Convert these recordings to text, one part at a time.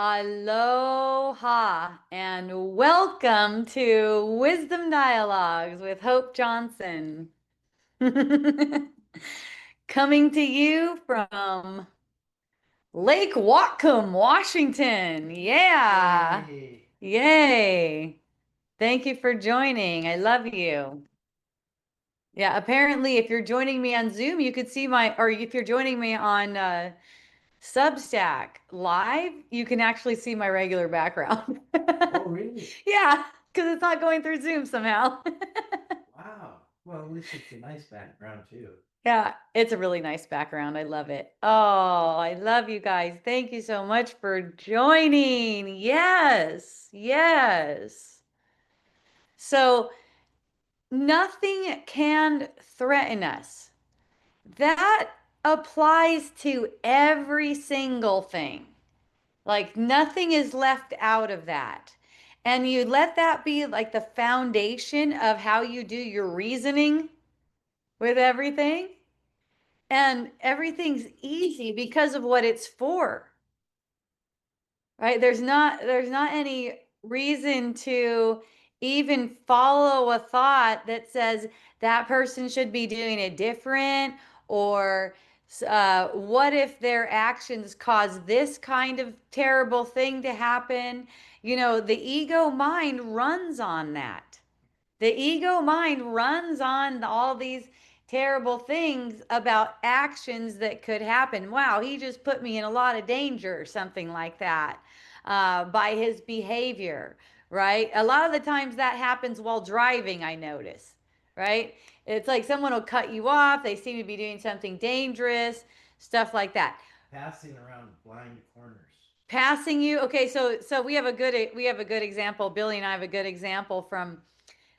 Aloha and welcome to Wisdom Dialogues with Hope Johnson. Coming to you from Lake Whatcom, Washington. Yeah. Yay. Yay. Thank you for joining. I love you. Yeah, apparently if you're joining me on Zoom, you could see or if you're joining me on Substack live, you can actually see my regular background. Oh, really? Yeah, because it's not going through Zoom somehow. Wow. Well, at least it's a nice background too. Yeah, it's a really nice background. I love it. Oh, I love you guys. Thank you so much for joining. Yes, yes. So nothing can threaten us. That applies to every single thing. Like nothing is left out of that. And you let that be like the foundation of how you do your reasoning with everything. And everything's easy because of what it's for, right? There's not any reason to even follow a thought that says that person should be doing it different or what if their actions cause this kind of terrible thing to happen? The ego mind runs on that. The ego mind runs on all these terrible things about actions that could happen. Wow, he just put me in a lot of danger, or something like that, by his behavior, right? A lot of the times that happens while driving, I notice, right? It's like someone will cut you off, they seem to be doing something dangerous, stuff like that. Passing around blind corners. Passing you, okay, so we have a good example. Billy and I have a good example from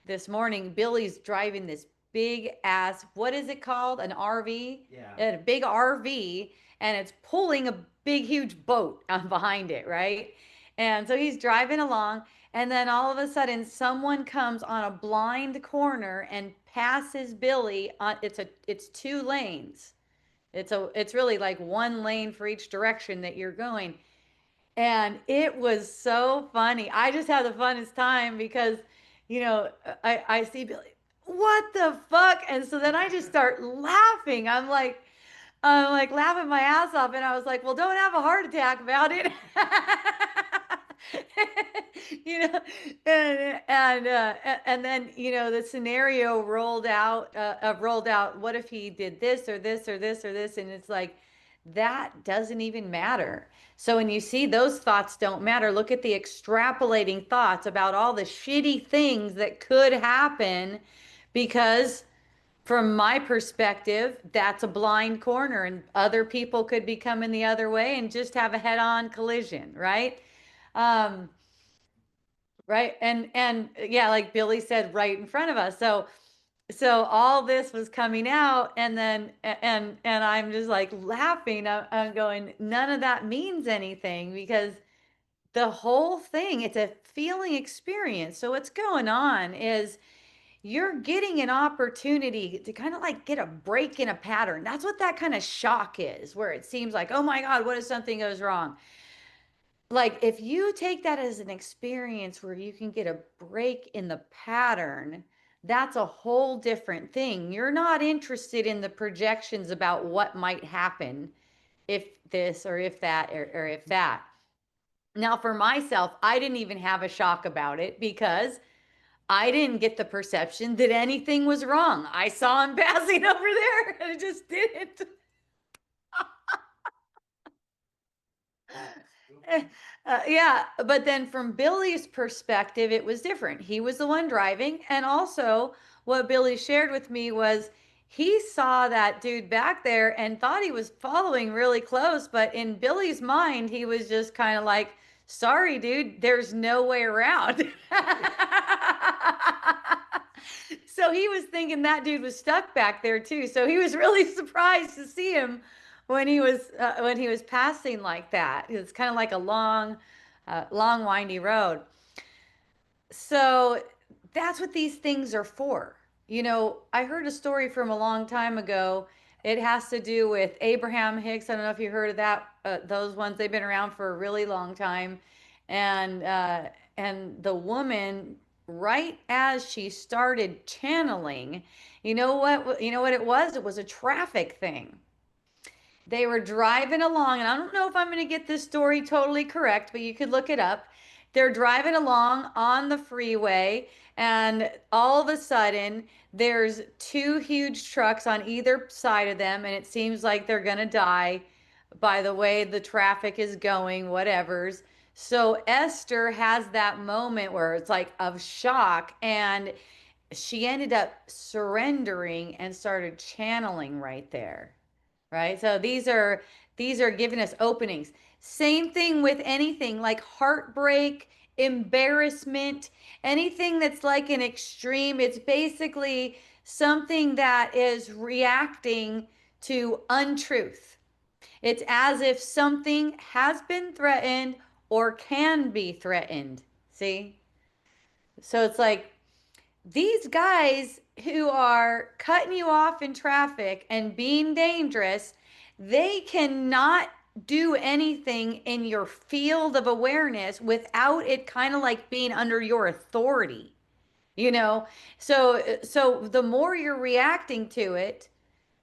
this morning. Billy's driving this big ass, what is it called? An RV? Yeah. A big RV, and it's pulling a big, huge boat on behind it, right? And so he's driving along, and then all of a sudden, someone comes on a blind corner and passes Billy on. It's two lanes. It's really like one lane for each direction that you're going. And it was so funny. I just had the funnest time because, I see Billy, what the fuck? And so then I just start laughing. I'm like laughing my ass off. And I was like, well, don't have a heart attack about it. you know, and then, the scenario rolled out. What if he did this or this or this or this? And it's like, that doesn't even matter. So when you see those thoughts don't matter, look at the extrapolating thoughts about all the shitty things that could happen because from my perspective, that's a blind corner and other people could be coming the other way and just have a head-on collision, right? Um, right. And yeah, like Billy said, right in front of us. So all this was coming out and then and I'm just like laughing. I'm going, none of that means anything because the whole thing, it's a feeling experience. So what's going on is you're getting an opportunity to kind of like get a break in a pattern. That's what that kind of shock is, where it seems like, oh my God, what if something goes wrong? Like if you take that as an experience where you can get a break in the pattern, that's a whole different thing. You're not interested in the projections about what might happen if this or if that or if that. Now, for myself, I didn't even have a shock about it because I didn't get the perception that anything was wrong. I saw him passing over there and it just didn't. Yeah, but then from Billy's perspective, it was different. He was the one driving. And also, what Billy shared with me was he saw that dude back there and thought he was following really close. But in Billy's mind, he was just kind of like, sorry, dude, there's no way around. So he was thinking that dude was stuck back there too. So he was really surprised to see him when he was passing like that. It's kind of like a long windy road. So that's what these things are for. I heard a story from a long time ago It has to do with Abraham Hicks. I don't know if you heard of that. Those ones, they've been around for a really long time. And the woman, right as she started channeling, you know what it was? It was a traffic thing. They were driving along, and I don't know if I'm going to get this story totally correct, but you could look it up. They're driving along on the freeway, and all of a sudden, there's two huge trucks on either side of them, and it seems like they're going to die by the way the traffic is going, whatever's. So Esther has that moment where it's like of shock, and she ended up surrendering and started channeling right there, right? So these are giving us openings. Same thing with anything like heartbreak, embarrassment, anything that's like an extreme. It's basically something that is reacting to untruth. It's as if something has been threatened or can be threatened. See? So it's like these guys who are cutting you off in traffic and being dangerous, they cannot do anything in your field of awareness without it kind of like being under your authority, you know? So the more you're reacting to it,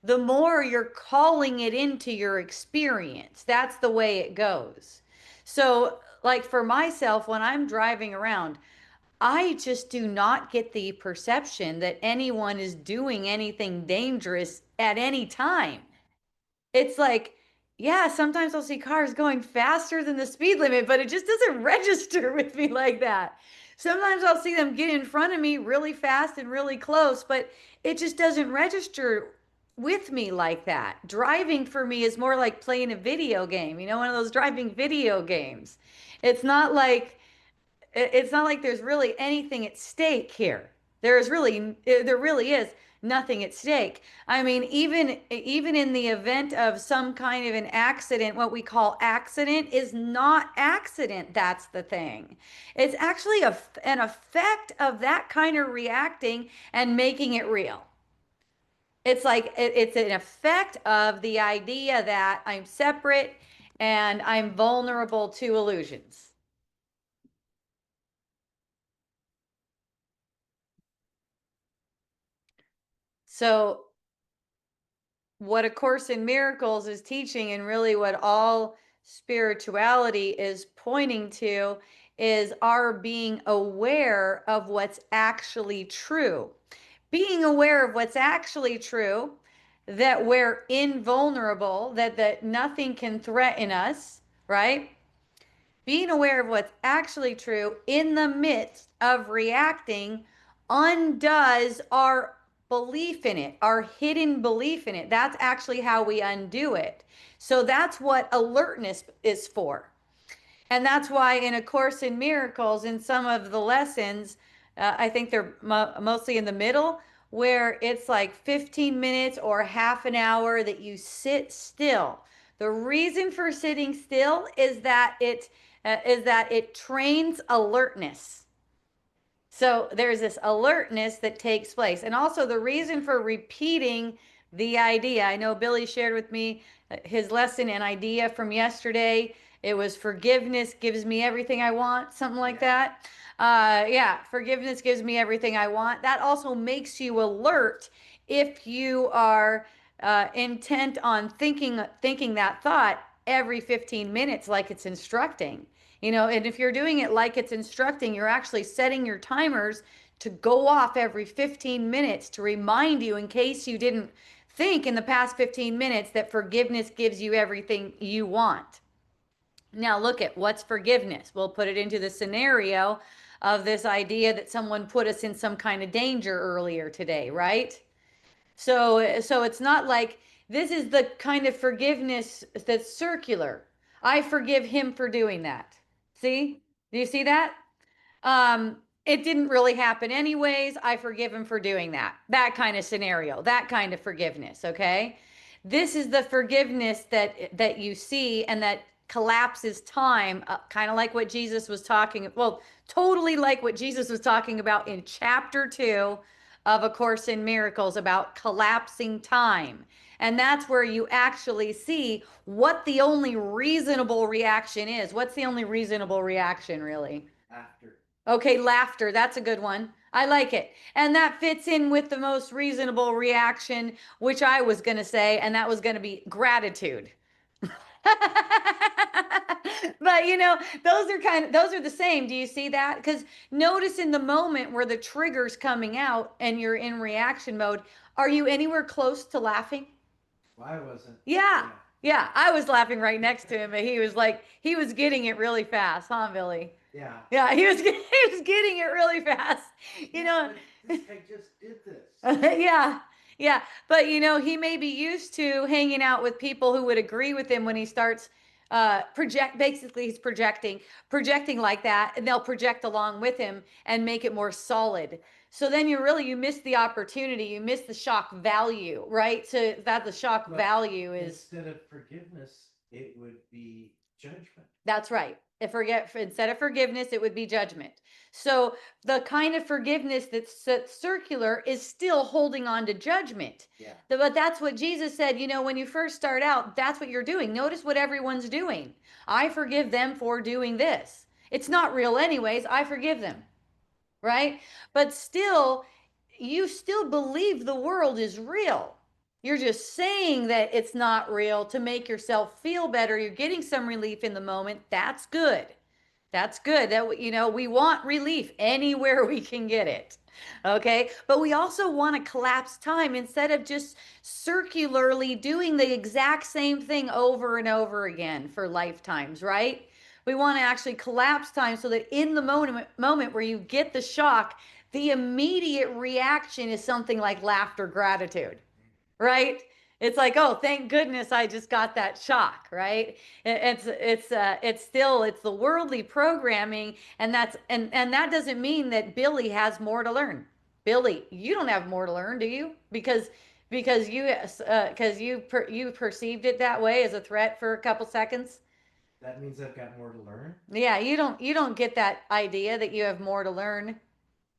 the more you're calling it into your experience. That's the way it goes. So, like for myself, when I'm driving around, I just do not get the perception that anyone is doing anything dangerous at any time. It's like, yeah, sometimes I'll see cars going faster than the speed limit, but it just doesn't register with me like that. Sometimes I'll see them get in front of me really fast and really close, but it just doesn't register with me like that. Driving for me is more like playing a video game, one of those driving video games. It's not like it's not like there's really anything at stake here. There really is nothing at stake. I mean, even in the event of some kind of an accident, what we call accident is not accident. That's the thing. It's actually an effect of that kind of reacting and making it real. It's like it's an effect of the idea that I'm separate and I'm vulnerable to illusions. So what A Course in Miracles is teaching, and really what all spirituality is pointing to, is our being aware of what's actually true. Being aware of what's actually true, that we're invulnerable, that nothing can threaten us, right? Being aware of what's actually true in the midst of reacting undoes our belief in it, our hidden belief in it. That's actually how we undo it. So that's what alertness is for. And that's why in A Course in Miracles, in some of the lessons, I think they're mostly in the middle, where it's like 15 minutes or half an hour that you sit still. The reason for sitting still is that it trains alertness. So there's this alertness that takes place. And also the reason for repeating the idea. I know Billy shared with me his lesson and idea from yesterday. It was forgiveness gives me everything I want, something like that. Yeah, forgiveness gives me everything I want. That also makes you alert if you are intent on thinking that thought every 15 minutes like it's instructing. And if you're doing it like it's instructing, you're actually setting your timers to go off every 15 minutes to remind you, in case you didn't think in the past 15 minutes, that forgiveness gives you everything you want. Now, look at what's forgiveness. We'll put it into the scenario of this idea that someone put us in some kind of danger earlier today, right? So it's not like this is the kind of forgiveness that's circular. I forgive him for doing that. See? Do you see that? It didn't really happen anyways. I forgive him for doing that. That kind of scenario, that kind of forgiveness, okay? This is the forgiveness that you see and that collapses time, kind of like what Jesus was talking, well, totally like what Jesus was talking about in chapter 2 of A Course in Miracles about collapsing time. And that's where you actually see what the only reasonable reaction is. What's the only reasonable reaction, really? After. Okay, laughter. That's a good one. I like it. And that fits in with the most reasonable reaction, which I was going to say, and that was going to be gratitude. But those are the same. Do you see that? Because notice in the moment where the trigger's coming out and you're in reaction mode, are you anywhere close to laughing? Well, I wasn't. Yeah. Yeah. Yeah. I was laughing right next to him, and he was getting it really fast, huh, Billy? Yeah. Yeah, he was getting it really fast. You Yeah, know, but this guy just did this. yeah, yeah. But he may be used to hanging out with people who would agree with him when he starts basically he's projecting like that, and they'll project along with him and make it more solid. So then you miss the opportunity, you miss the shock value, right? So that the shock But value is instead of forgiveness, it would be judgment. That's right. If forget Instead of forgiveness, it would be judgment. So the kind of forgiveness that's circular is still holding on to judgment. Yeah. But that's what Jesus said, when you first start out, that's what you're doing. Notice what everyone's doing. I forgive them for doing this. It's not real anyways. I forgive them, right? But still, you still believe the world is real. You're just saying that it's not real to make yourself feel better. You're getting some relief in the moment. That's good. That's good. We want relief anywhere we can get it. Okay? But we also want to collapse time instead of just circularly doing the exact same thing over and over again for lifetimes, right? We want to actually collapse time so that in the moment where you get the shock, the immediate reaction is something like laughter, gratitude, right? It's like, oh, thank goodness I just got that shock, right? It's the worldly programming, and that doesn't mean that Billy has more to learn. Billy, you don't have more to learn, do you? Because you perceived it that way as a threat for a couple seconds. That means I've got more to learn. Yeah, you don't get that idea that you have more to learn,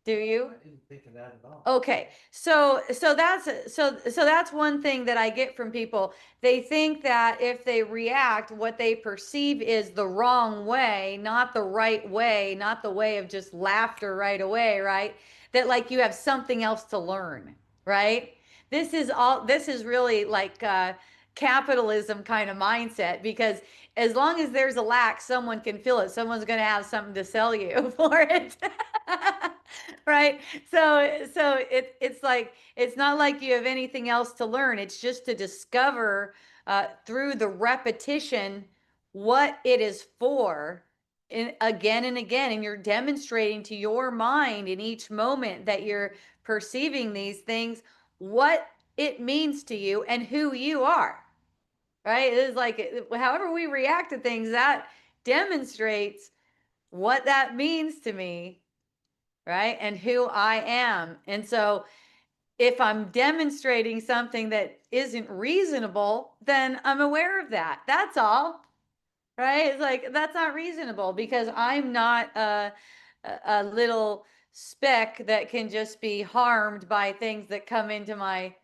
do you? I didn't think of that at all. Okay, so that's one thing that I get from people. They think that if they react, what they perceive is the wrong way, not the right way, not the way of just laughter right away, right? That like you have something else to learn, right? This is really like capitalism kind of mindset, because as long as there's a lack, someone can fill it. Someone's going to have something to sell you for it. Right? It's like it's not like you have anything else to learn. It's just to discover through the repetition what it is for, again and again, and you're demonstrating to your mind in each moment that you're perceiving these things what it means to you and who you are. Right? It is like however we react to things, that demonstrates what that means to me, right? And who I am. And so if I'm demonstrating something that isn't reasonable, then I'm aware of that. That's all, right? It's like that's not reasonable because I'm not a little speck that can just be harmed by things that come into my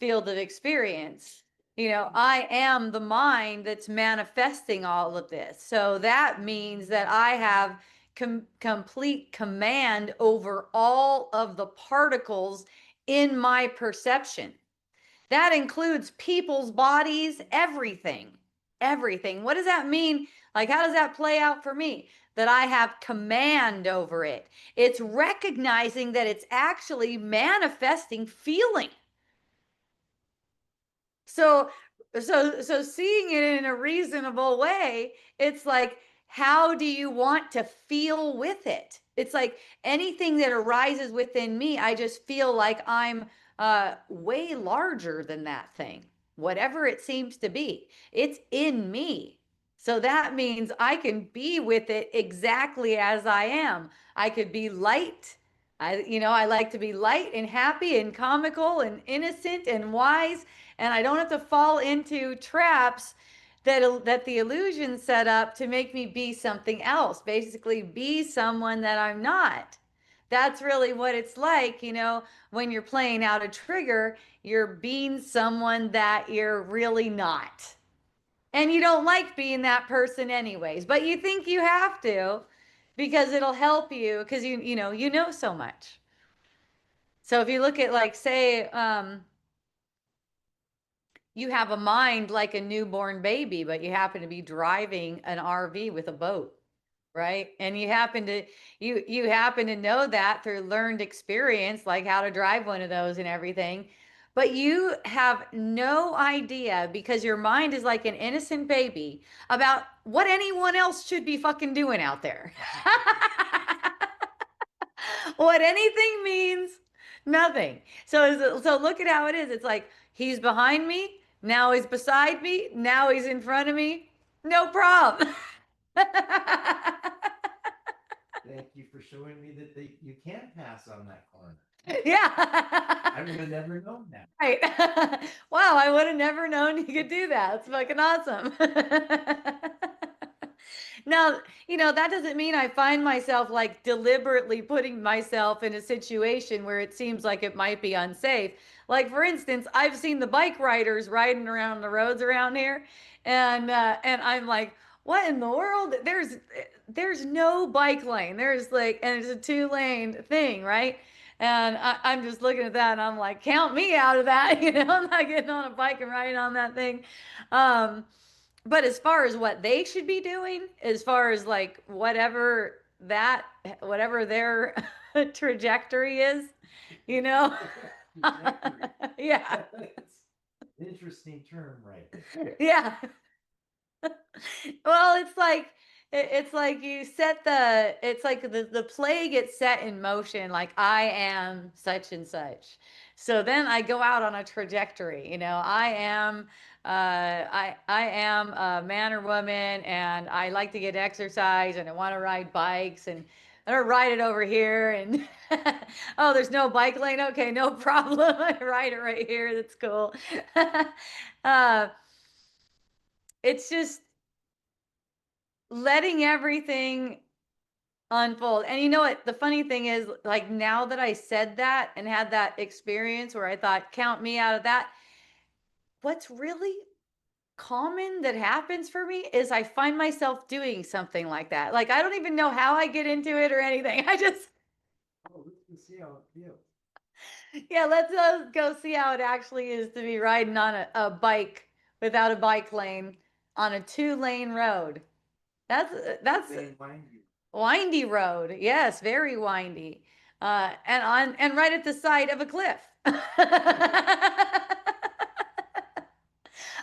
field of experience. I am the mind that's manifesting all of this. So that means that I have complete command over all of the particles in my perception. That includes people's bodies, everything. Everything. What does that mean? Like, how does that play out for me? That I have command over it. It's recognizing that it's actually manifesting feeling. So, so seeing it in a reasonable way, it's like, how do you want to feel with it? It's like anything that arises within me, I just feel like I'm way larger than that thing, whatever it seems to be. It's in me. So that means I can be with it exactly as I am. I could be light. I like to be light and happy and comical and innocent and wise, and I don't have to fall into traps that the illusion set up to make me be something else, basically be someone that I'm not. That's really what it's like, when you're playing out a trigger, you're being someone that you're really not. And you don't like being that person anyways, but you think you have to because it'll help you because you know so much. So if you look at like say you have a mind like a newborn baby, but you happen to be driving an RV with a boat, right? And you happen to know that through learned experience, like how to drive one of those and everything. But you have no idea because your mind is like an innocent baby about what anyone else should be fucking doing out there. What anything means, nothing. So look at how it is. It's like he's behind me, now he's beside me, now he's in front of me. No problem. Thank you for showing me that you can pass on that corner. I Yeah. would have never known that. Right. Wow, I would have never known you could do that. It's fucking awesome. Now, that doesn't mean I find myself like deliberately putting myself in a situation where it seems like it might be unsafe. Like for instance, I've seen the bike riders riding around the roads around here, and I'm like, what in the world? There's no bike lane. There's like, and it's a two-lane thing, right? And I'm just looking at that and I'm like, count me out of that. I'm not getting on a bike and riding on that thing. Um, but as far as what they should be doing, as far as like whatever their trajectory is, you know, Trajectory. yeah, That's an interesting term, right? yeah. Well, it's like it's like the play gets set in motion, like I am such and such. So then I go out on a trajectory, I am a man or woman and I like to get exercise and I want to ride bikes and I don't ride it over here and oh, there's no bike lane. Okay, no problem. I ride it right here. That's cool. uh, it's just letting everything unfold. And you know what? The funny thing is, like, now that I said that and had that experience where I thought, count me out of that, what's really common that happens for me is I find myself doing something like that. Like, I don't even know how I get into it or anything. I just, Oh, let's see how it feels. yeah, let's go see how it actually is to be riding on a bike without a bike lane on a two-lane road. That's Saying mind you. windy road. Yes, very windy. And right at the side of a cliff.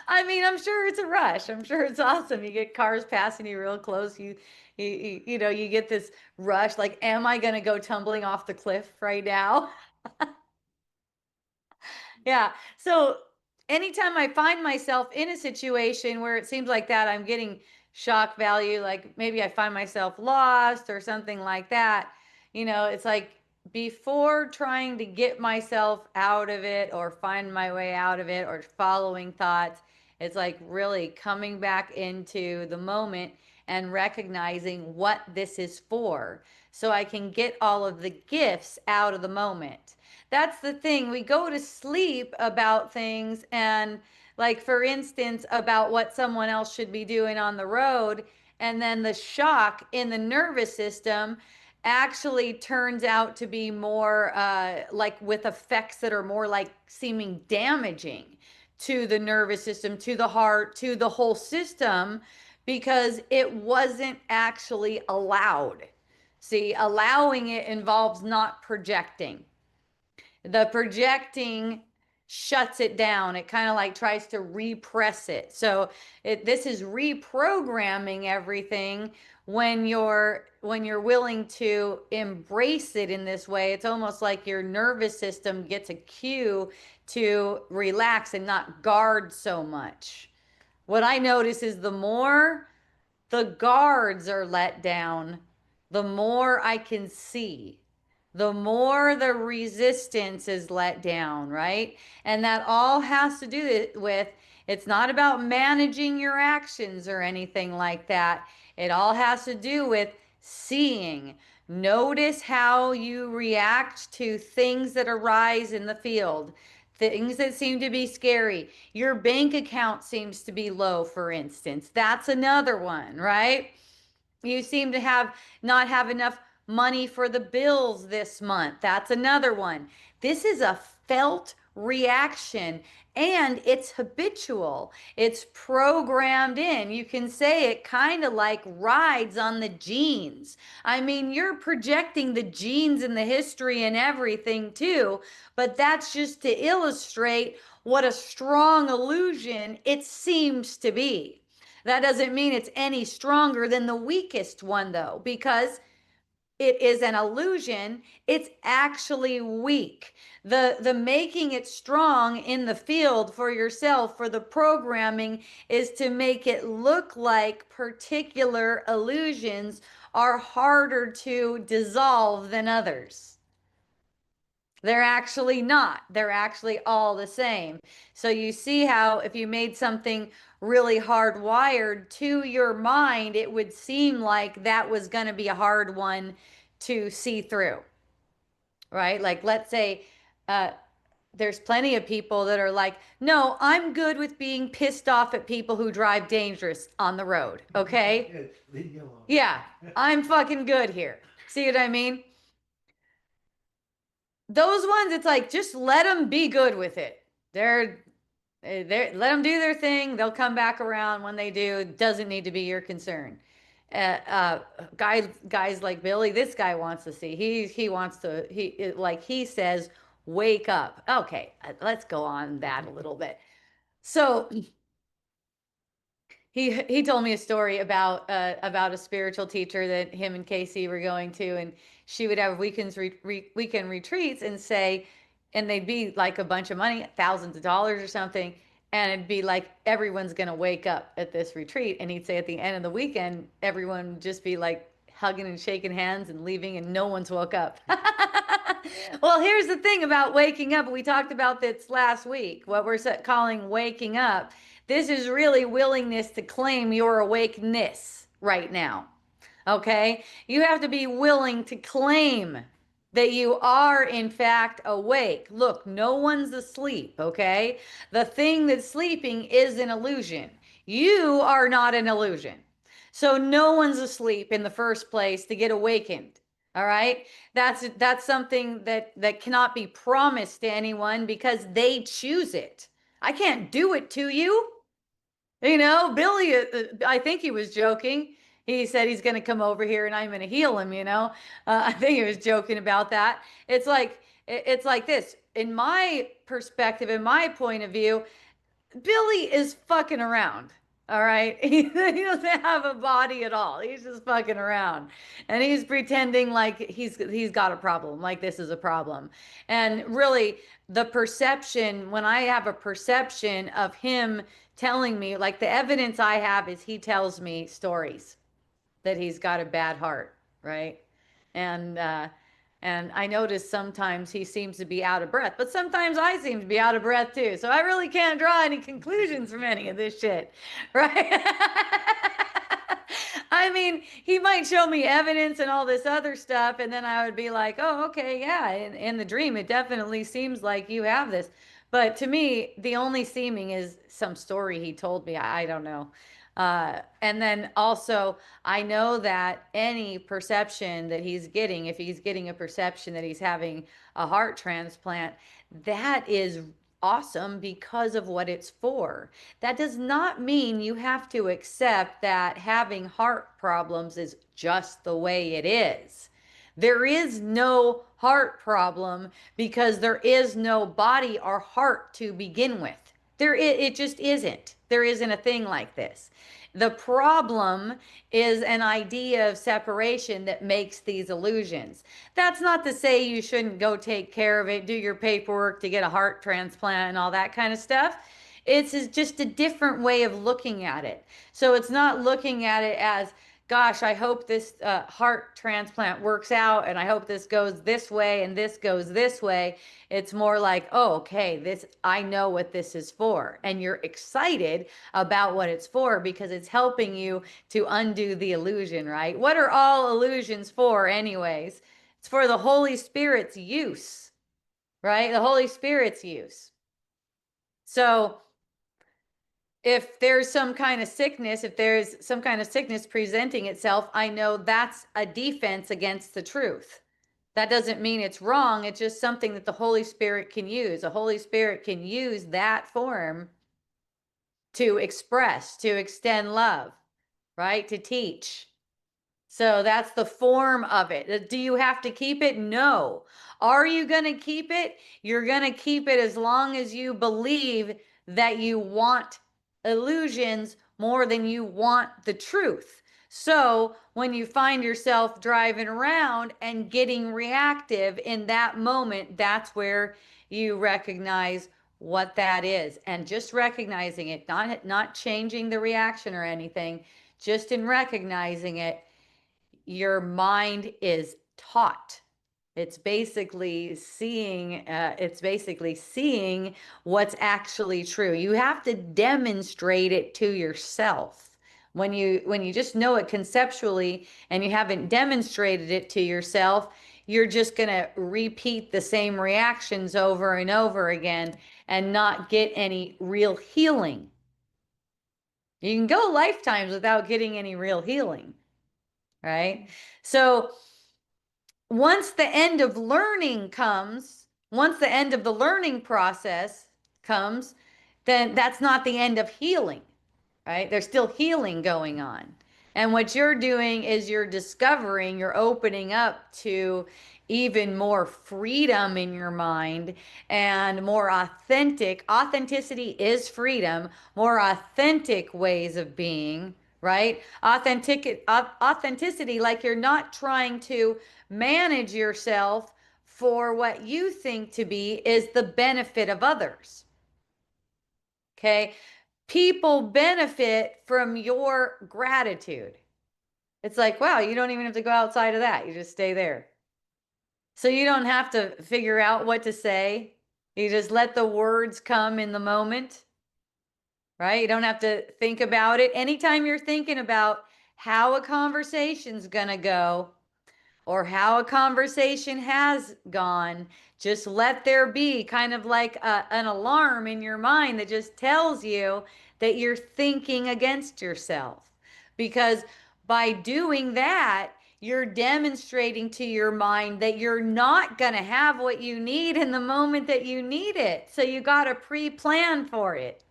I mean, I'm sure it's a rush. I'm sure it's awesome. You get cars passing you real close. You get this rush like, am I going to go tumbling off the cliff right now? Yeah. So anytime I find myself in a situation where it seems like that, I'm getting shock value, like maybe I find myself lost or something like that, it's like before trying to get myself out of it or find my way out of it or following thoughts, it's like really coming back into the moment and recognizing what this is for so I can get all of the gifts out of the moment. That's the thing. We go to sleep about things and like for instance about what someone else should be doing on the road and then the shock in the nervous system actually turns out to be more like with effects that are more like seeming damaging to the nervous system, to the heart, to the whole system because it wasn't actually allowed. See, allowing it involves not projecting. The projecting shuts it down. It kind of like tries to repress it. So this is reprogramming everything when you're willing to embrace it in this way. It's almost like your nervous system gets a cue to relax and not guard so much. What I notice is the more the guards are let down, the more I can see, the more the resistance is let down, right? And that all has to do with it's not about managing your actions or anything like that. It all has to do with seeing, Notice how you react to things that arise in the field, things that seem to be scary. Your bank account seems to be low, for instance. That's another one, right? You seem to have not have enough money for the bills this month. That's another one. This is a felt reaction and it's habitual. It's programmed in. You can say it kind of like rides on the genes. I mean, you're projecting the genes and the history and everything too, but that's just to illustrate what a strong illusion it seems to be. That doesn't mean it's any stronger than the weakest one, though, because it is an illusion. It's actually weak. The making it strong in the field for yourself, for the programming, is to make it look like particular illusions are harder to dissolve than others. They're actually not. They're actually all the same. So you see how if you made something really hardwired to your mind, it would seem like that was going to be a hard one to see through, right? Like, let's say uh, there's plenty of people that are like, no, I'm good with being pissed off at people who drive dangerous on the road. Okay. Leave me alone. Yeah, I'm fucking good here. See what I mean? Those ones, it's like just let them be good with it. They're let them do their thing. They'll come back around when they do. It doesn't need to be your concern. Guys like Billy, this guy wants to see. He wants to. Like he says, wake up. Okay, let's go on that a little bit. So he told me a story about a spiritual teacher that him and Casey were going to, and she would have weekend retreats and say, and they'd be like a bunch of money, thousands of dollars or something, and it'd be like everyone's gonna wake up at this retreat, and he'd say at the end of the weekend, everyone would just be like hugging and shaking hands and leaving, and no one's woke up. Well, here's the thing about waking up. We talked about this last week. What we're calling waking up, this is really willingness to claim your awakeness right now. Okay? You have to be willing to claim that you are, in fact, awake. Look, no one's asleep, okay? The thing that's sleeping is an illusion. You are not an illusion. So no one's asleep in the first place to get awakened. All right? That's something that cannot be promised to anyone because they choose it. I can't do it to you. You know, Billy, I think he was joking. He said he's going to come over here and I'm going to heal him, you know. I think he was joking about that. It's like this. In my perspective, in my point of view, Billy is fucking around. All right. He doesn't have a body at all. He's just fucking around. And he's pretending like he's got a problem, like this is a problem. And really the perception, when I have a perception of him telling me, like the evidence I have is he tells me stories that he's got a bad heart, right? And and I notice sometimes he seems to be out of breath, but sometimes I seem to be out of breath too. So I really can't draw any conclusions from any of this shit, right? I mean, he might show me evidence and all this other stuff, and then I would be like, oh, okay, yeah, in the dream, it definitely seems like you have this. But to me, the only seeming is some story he told me. I don't know. And then also, I know that any perception that he's getting, if he's getting a perception that he's having a heart transplant, that is awesome because of what it's for. That does not mean you have to accept that having heart problems is just the way it is. There is no heart problem because there is no body or heart to begin with. It just isn't. There isn't a thing like this. The problem is an idea of separation that makes these illusions. That's not to say you shouldn't go take care of it, do your paperwork to get a heart transplant and all that kind of stuff. It's just a different way of looking at it. So it's not looking at it as gosh, I hope this heart transplant works out and I hope this goes this way and this goes this way. It's more like, oh, okay, this, I know what this is for. And you're excited about what it's for because it's helping you to undo the illusion, right? What are all illusions for, anyways? It's for the Holy Spirit's use, right? The Holy Spirit's use. So, if there's some kind of sickness, if there's some kind of sickness presenting itself, I know that's a defense against the truth. That doesn't mean it's wrong. It's just something that the Holy Spirit can use. The Holy Spirit can use that form to express, to extend love, right? To teach. So that's the form of it. Do you have to keep it? No. Are you going to keep it? You're going to keep it as long as you believe that you want illusions more than you want the truth. So when you find yourself driving around and getting reactive in that moment, that's where you recognize what that is. And just recognizing it, not changing the reaction or anything, just in recognizing it, your mind is taught. It's basically seeing what's actually true. You have to demonstrate it to yourself. When you just know it conceptually and you haven't demonstrated it to yourself, you're just going to repeat the same reactions over and over again and not get any real healing. You can go lifetimes without getting any real healing, right? So once the end of learning comes, once the end of the learning process comes, then that's not the end of healing, right? There's still healing going on. And what you're doing is you're discovering, you're opening up to even more freedom in your mind and more authentic. Authenticity is freedom, more authentic ways of being, right? Authenticity, like you're not trying to manage yourself for what you think to be is the benefit of others. Okay. People benefit from your gratitude. It's like, wow, you don't even have to go outside of that. You just stay there. So you don't have to figure out what to say. You just let the words come in the moment, right? You don't have to think about it. Anytime you're thinking about how a conversation's going to go, or how a conversation has gone, just let there be kind of like an alarm in your mind that just tells you that you're thinking against yourself. Because by doing that, you're demonstrating to your mind that you're not going to have what you need in the moment that you need it. So you got to pre plan for it.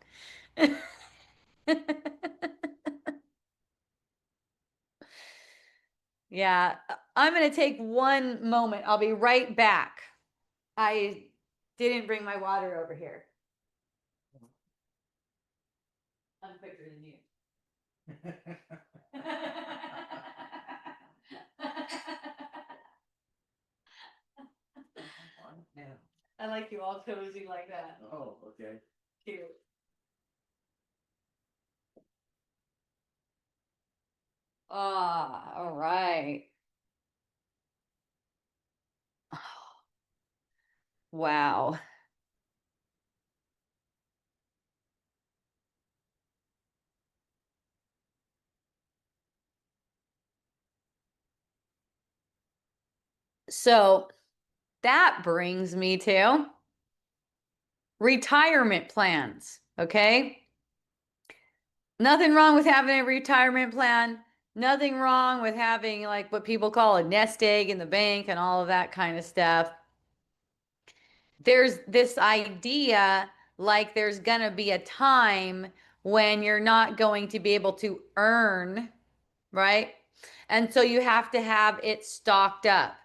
Yeah, I'm going to take one moment. I'll be right back. I didn't bring my water over here. I'm quicker than you. I like you all cozy like that. Oh, okay. Cute. Ah, all right. Wow. So that brings me to retirement plans. Okay. Nothing wrong with having a retirement plan. Nothing wrong with having like what people call a nest egg in the bank and all of that kind of stuff. There's this idea like there's going to be a time when you're not going to be able to earn, right? And so you have to have it stocked up.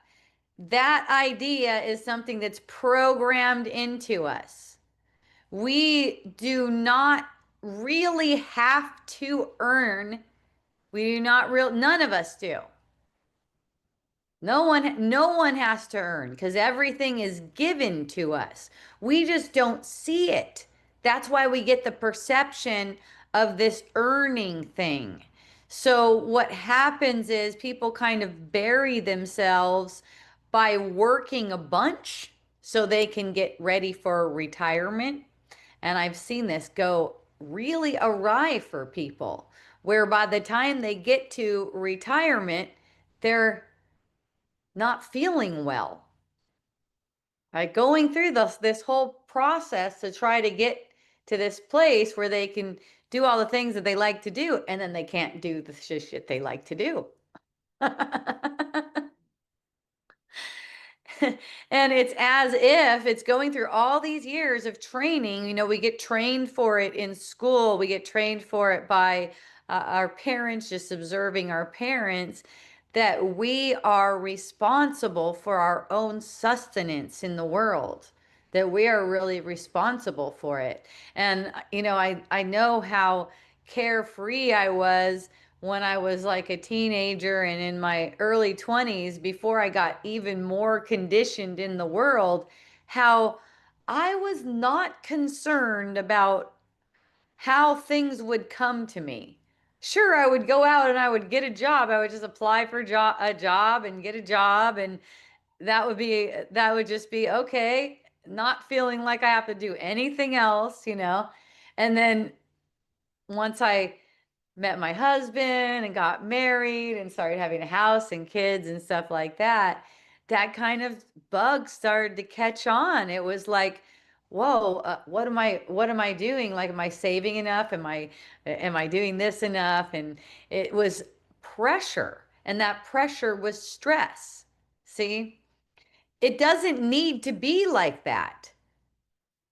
That idea is something that's programmed into us. We do not really have to earn. We do not real none of us do. No one has to earn because everything is given to us. We just don't see it. That's why we get the perception of this earning thing. So what happens is people kind of bury themselves by working a bunch so they can get ready for retirement. And I've seen this go really awry for people, where by the time they get to retirement, they're not feeling well. Like going through this whole process to try to get to this place where they can do all the things that they like to do, and then they can't do the shit they like to do. And it's as if it's going through all these years of training. You know, we get trained for it in school, we get trained for it by our parents, just observing our parents, that we are responsible for our own sustenance in the world, that we are really responsible for it. And, you know, I know how carefree I was when I was like a teenager and in my early 20s, before I got even more conditioned in the world, how I was not concerned about how things would come to me. Sure, I would go out and I would get a job. I would just apply for a job and get a job, and that would just be okay, not feeling like I have to do anything else, you know. And then once I met my husband and got married and started having a house and kids and stuff like that, that kind of bug started to catch on. It was like, whoa, what am I doing? Like, am I saving enough? Am I doing this enough? And it was pressure, and that pressure was stress. See, it doesn't need to be like that.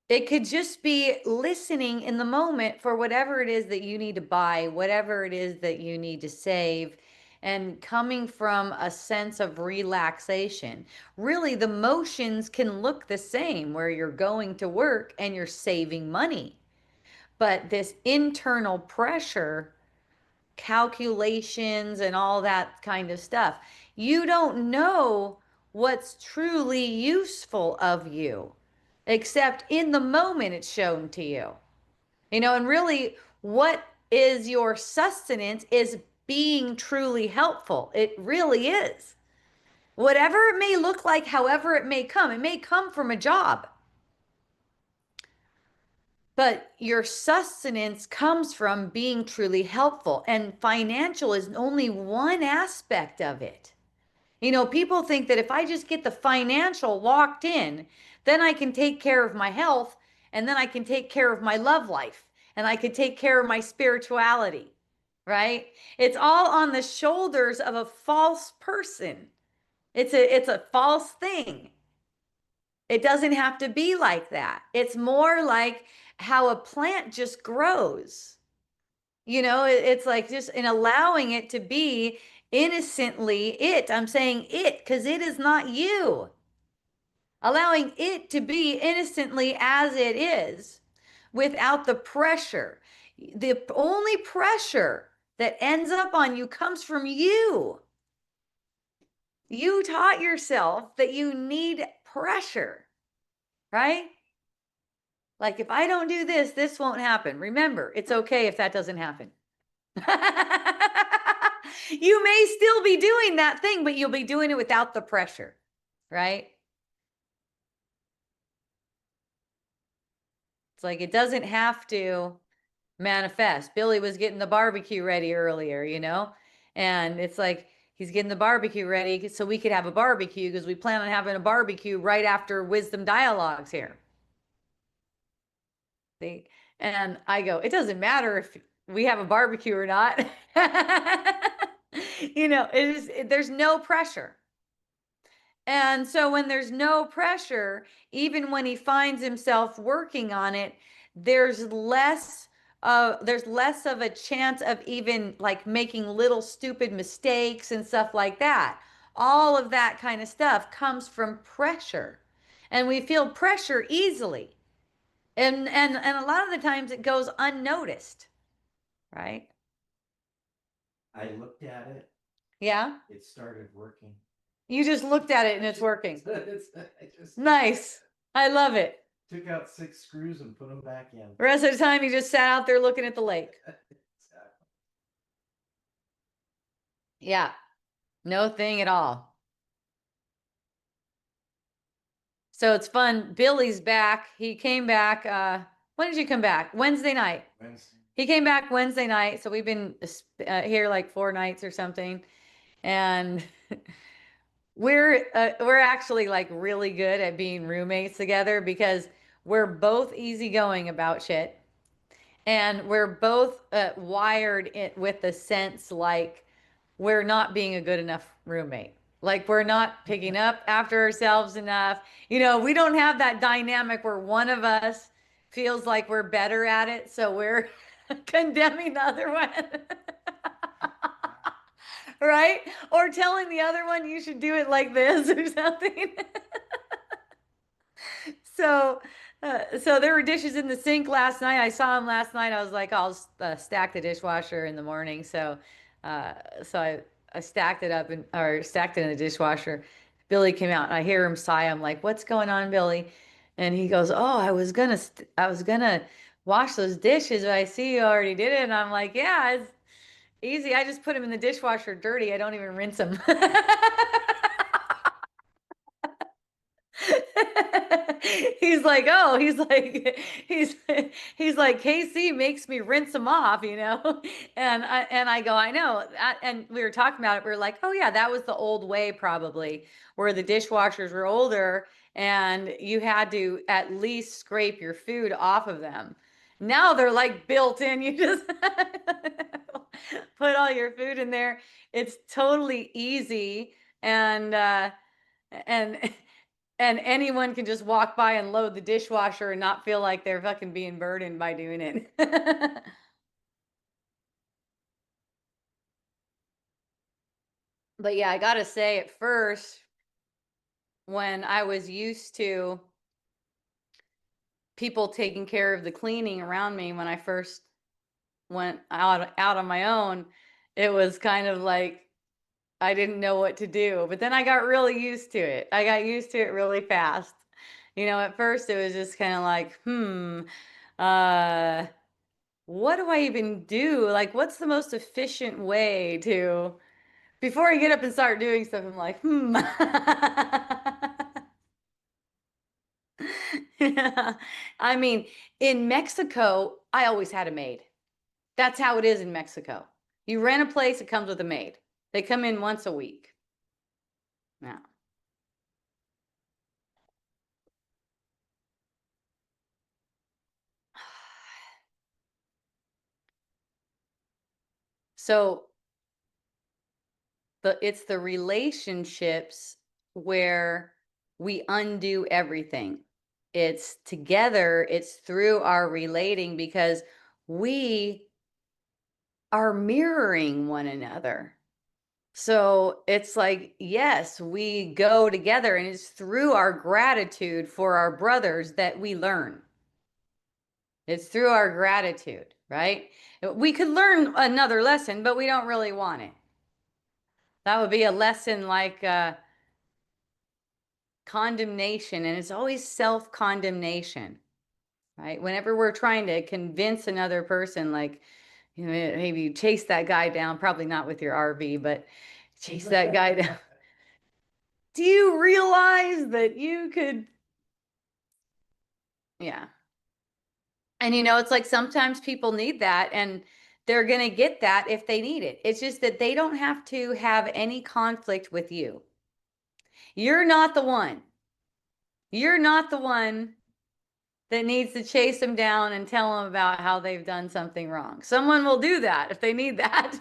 It could just be listening in the moment for whatever it is that you need to buy, whatever it is that you need to save, and coming from a sense of relaxation. Really, the motions can look the same where you're going to work and you're saving money. But this internal pressure, calculations, and all that kind of stuff, you don't know what's truly useful of you, except in the moment it's shown to you. You know, and really, what is your sustenance is being truly helpful. It really is. Whatever it may look like, however it may come from a job. But your sustenance comes from being truly helpful, and financial is only one aspect of it. You know, people think that if I just get the financial locked in, then I can take care of my health, and then I can take care of my love life, and I can take care of my spirituality, right? It's all on the shoulders of a false person. It's a false thing. It doesn't have to be like that. It's more like how a plant just grows. You know, it's like just in allowing it to be innocently it. I'm saying it because it is not you. Allowing it to be innocently as it is without the pressure. The only pressure that ends up on you comes from you. You taught yourself that you need pressure, right? Like, if I don't do this, this won't happen. Remember, it's okay if that doesn't happen. You may still be doing that thing, but you'll be doing it without the pressure, right? It's like it doesn't have to manifest. Billy was getting the barbecue ready earlier, you know? And it's like he's getting the barbecue ready so we could have a barbecue because we plan on having a barbecue right after Wisdom Dialogues here. See? And I go, it doesn't matter if we have a barbecue or not. You know, there's no pressure. And so when there's no pressure, even when he finds himself working on it, there's there's less of a chance of even like making little stupid mistakes and stuff like that. All of that kind of stuff comes from pressure. And we feel pressure easily. And a lot of the times it goes unnoticed, right? I looked at it, Yeah. it started working. You just looked at it and it's working. I just Nice. I love it. took out 6 screws and put them back in. The rest of the time you just sat out there looking at the lake. Exactly. Yeah. No thing at all. So it's fun. Billy's back. He came back. When did you come back? Wednesday night. Wednesday. He came back Wednesday night. So we've been here like 4 nights or something. And we're actually like really good at being roommates together because we're both easygoing about shit. And we're both wired with the sense like we're not being a good enough roommate. Like we're not picking up after ourselves enough. We don't have that dynamic where one of us feels like we're better at it, so we're condemning the other one. Right? Or telling the other one you should do it like this or something. So, so there were dishes in the sink last night. I saw them last night. I was like, I'll stack the dishwasher in the morning. Uh, so I stacked it up or stacked it in the dishwasher. Billy came out and I hear him sigh. I'm like, what's going on, Billy? And he goes, oh, I was gonna wash those dishes, but I see you already did it. And I'm like, yeah, it's easy. I just put them in the dishwasher dirty. I don't even rinse them. He's like, oh, he's like, KC makes me rinse them off. And I go, I know. And we were talking about it. We were like, oh yeah, that was the old way probably, where the dishwashers were older and you had to at least scrape your food off of them. Now they're like built in. You just put all your food in there. It's totally easy and and anyone can just walk by and load the dishwasher and not feel like they're fucking being burdened by doing it. But yeah, I gotta say, at first, when I was used to people taking care of the cleaning around me when I first went out on my own, it was kind of like I didn't know what to do. But then I got really used to it. I got used to it really fast. At first it was just kind of like, uh, what do I even do? Like, what's the most efficient way to, before I get up and start doing stuff, I'm like, Yeah. I mean, in Mexico, I always had a maid. That's how it is in Mexico. You rent a place, it comes with a maid. They come in once a week. Yeah. So it's the relationships where we undo everything. It's together, it's through our relating because we are mirroring one another. So it's like, yes, we go together, and it's through our gratitude for our brothers that we learn. It's through our gratitude, right? We could learn another lesson, but we don't really want it. That would be a lesson like condemnation, and it's always self-condemnation, right? Whenever we're trying to convince another person, like, maybe you chase that guy down, probably not with your RV, but chase that guy down. Do you realize that you could, yeah. And it's like sometimes people need that, and they're going to get that if they need it. It's just that they don't have to have any conflict with you. You're not the one. You're not the one that needs to chase them down and tell them about how they've done something wrong. Someone will do that if they need that.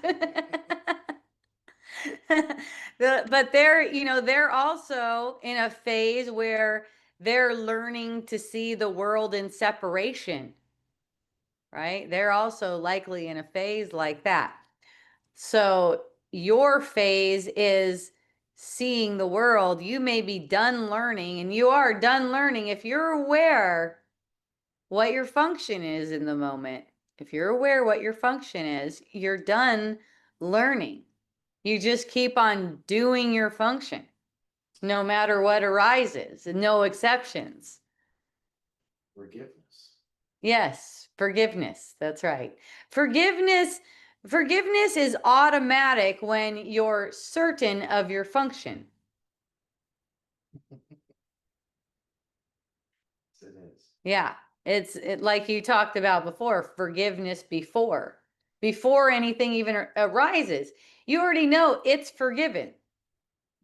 But they're also in a phase where they're learning to see the world in separation, right? They're also likely in a phase like that. So your phase is seeing the world. You may be done learning, and you are done learning if you're aware what your function is in the moment. If you're aware what your function is, you're done learning. You just keep on doing your function, no matter what arises, and no exceptions. Forgiveness. Yes, forgiveness. That's right. Forgiveness Forgiveness is automatic when you're certain of your function. Yes, it is. Yeah, like you talked about before, forgiveness before anything even arises. You already know it's forgiven.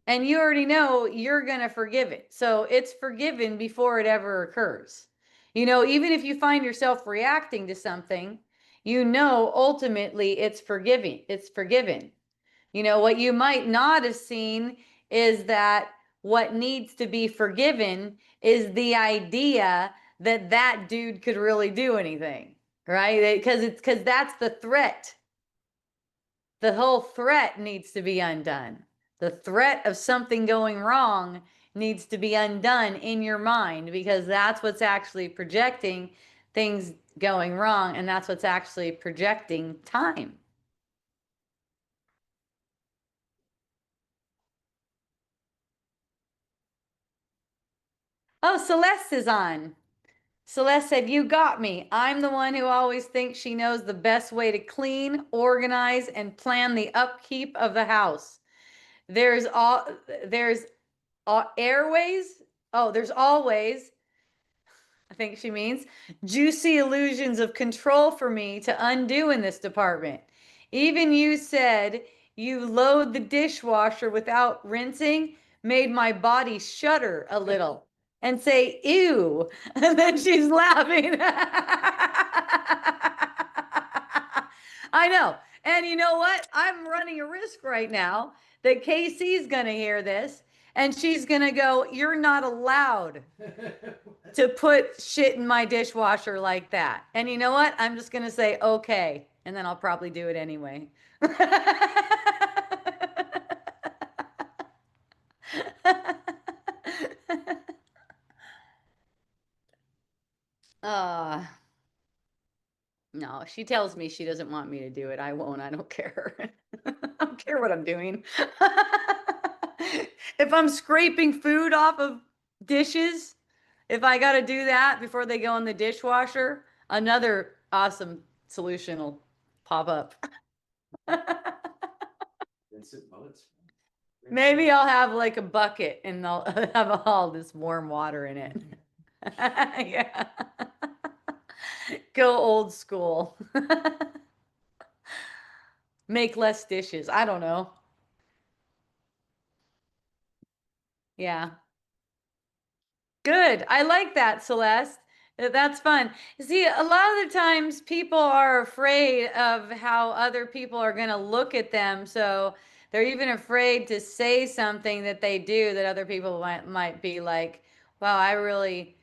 And you already know you're going to forgive it. So it's forgiven before it ever occurs. Even if you find yourself reacting to something, ultimately it's forgiving. It's forgiven. What you might not have seen is that what needs to be forgiven is the idea that that dude could really do anything, right? Because that's the threat. The whole threat needs to be undone. The threat of something going wrong needs to be undone in your mind, because that's what's actually projecting things going wrong, and that's what's actually projecting time. Oh, Celeste is on. Celeste said, "You got me. I'm the one who always thinks she knows the best way to clean, organize, and plan the upkeep of the house. There's airways. Oh, there's always, I think she means, juicy illusions of control for me to undo in this department. Even you said you load the dishwasher without rinsing, made my body shudder a little and say, ew." And then she's laughing. I know. And you know what? I'm running a risk right now that Casey's going to hear this and she's going to go, "You're not allowed to put shit in my dishwasher like that." And you know what? I'm just going to say, okay. And then I'll probably do it anyway. uh, no, she tells me she doesn't want me to do it. I won't. I don't care. I don't care what I'm doing. If I'm scraping food off of dishes, if I got to do that before they go in the dishwasher, another awesome solution will pop up. Rinse it while it's Maybe I'll have like a bucket and they'll have all this warm water in it. Yeah. Go old school. Make less dishes. I don't know. Yeah. Good. I like that, Celeste. That's fun. See, a lot of the times people are afraid of how other people are going to look at them. So they're even afraid to say something that they do that other people might be like, wow, I really,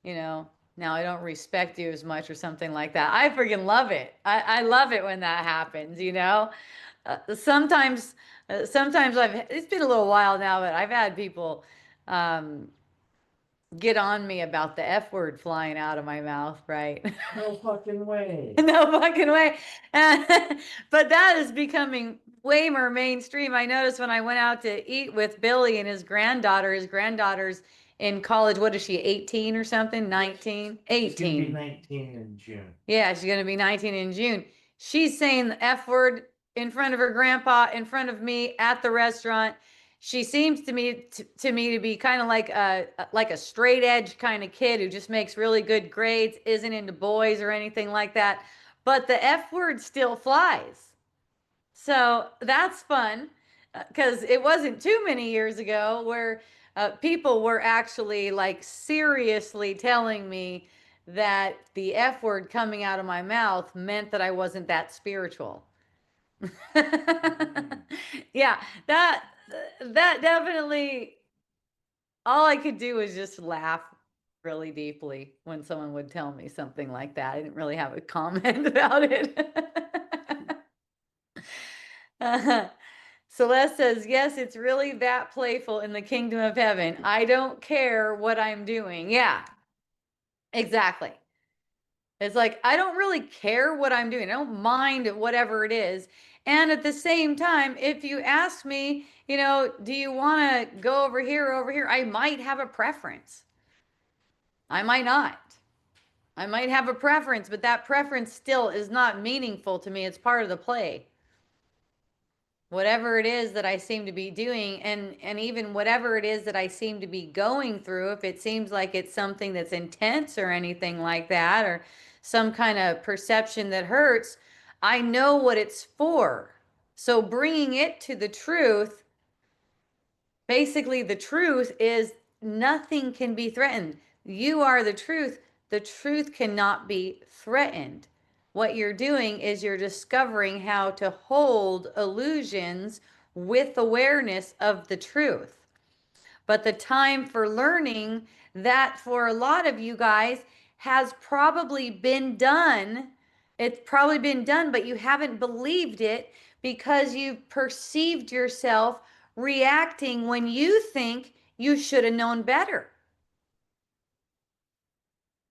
you know, now I don't respect you as much or something like that. I freaking love it. I love it when that happens, you know? Sometimes, sometimes it's been a little while now, but I've had people, um, get on me about the F word flying out of my mouth, right? no fucking way. No fucking way. But that is becoming way more mainstream. I noticed when I went out to eat with Billy and his granddaughter's in college. What is she, 18 or something? 19? She's gonna be 18. 19 in June. Yeah, she's going to be 19 in June. She's saying the F word in front of her grandpa, in front of me at the restaurant. She seems to me to be kind of like a straight edge kind of kid who just makes really good grades, isn't into boys or anything like that. But the F word still flies. So that's fun, because it wasn't too many years ago where people were actually like seriously telling me that the F word coming out of my mouth meant that I wasn't that spiritual. Yeah, that definitely, all I could do was just laugh really deeply when someone would tell me something like that. I didn't really have a comment about it. Celeste says, yes, it's really that playful in the kingdom of heaven. I don't care what I'm doing. Yeah, exactly. It's like, I don't really care what I'm doing. I don't mind whatever it is. And at the same time, if you ask me, do you want to go over here or over here? I might have a preference. I might not. I might have a preference, but that preference still is not meaningful to me. It's part of the play. Whatever it is that I seem to be doing, and even whatever it is that I seem to be going through, if it seems like it's something that's intense or anything like that, or some kind of perception that hurts, I know what it's for. So bringing it to the truth, basically the truth is nothing can be threatened. You are the truth. The truth cannot be threatened. What you're doing is you're discovering how to hold illusions with awareness of the truth. But the time for learning that for a lot of you guys has probably been done. It's probably been done, but you haven't believed it because you've perceived yourself reacting when you think you should have known better.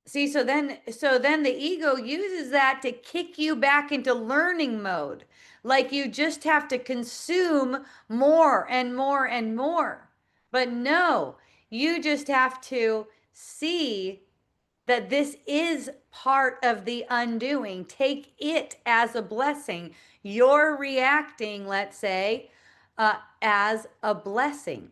See, so then the ego uses that to kick you back into learning mode. Like you just have to consume more and more and more. But no, you just have to see that this is part of the undoing. Take it as a blessing. You're reacting, let's say, as a blessing.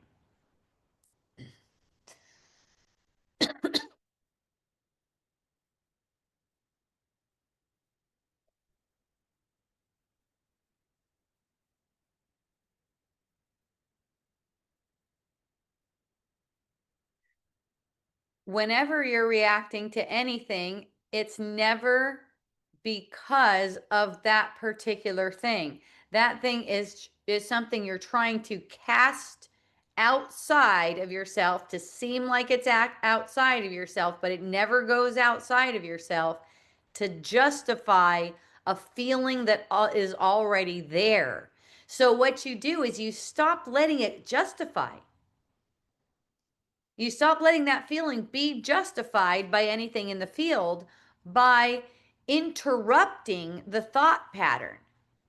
Whenever you're reacting to anything, it's never because of that particular thing. That thing is something you're trying to cast outside of yourself to seem like it's outside of yourself, but it never goes outside of yourself to justify a feeling that is already there. So what you do is you stop letting it justify. You stop letting that feeling be justified by anything in the field by interrupting the thought pattern.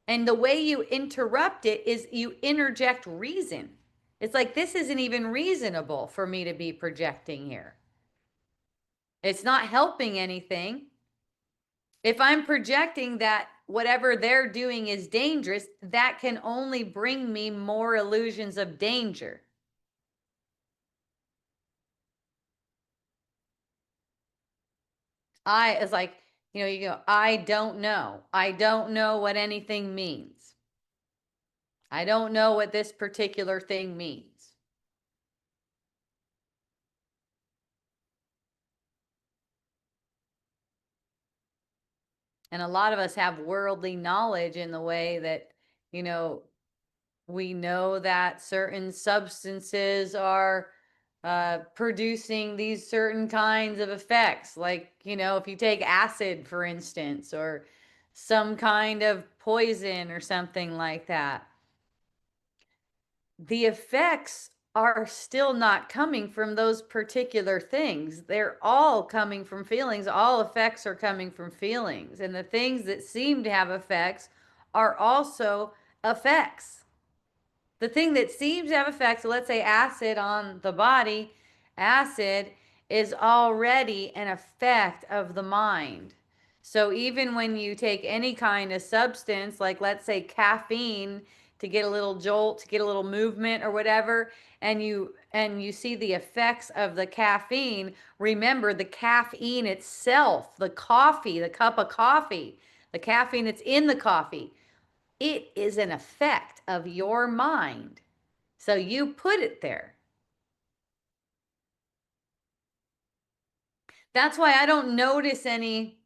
And the way you interrupt it is you interject reason. It's like, this isn't even reasonable for me to be projecting here. It's not helping anything. If I'm projecting that whatever they're doing is dangerous, that can only bring me more illusions of danger. It's like, you go, I don't know. I don't know what anything means. I don't know what this particular thing means. And a lot of us have worldly knowledge in the way that, you know, we know that certain substances are producing these certain kinds of effects. Like, if you take acid, for instance, or some kind of poison or something like that, the effects are still not coming from those particular things. They're all coming from feelings. All effects are coming from feelings. And the things that seem to have effects are also effects. The thing that seems to have effects, so let's say acid on the body, acid is already an effect of the mind. So even when you take any kind of substance, like let's say caffeine, to get a little jolt, to get a little movement or whatever, and you see the effects of the caffeine, remember the caffeine itself, the coffee, the cup of coffee, the caffeine that's in the coffee, it is an effect of your mind. So you put it there. That's why I don't notice any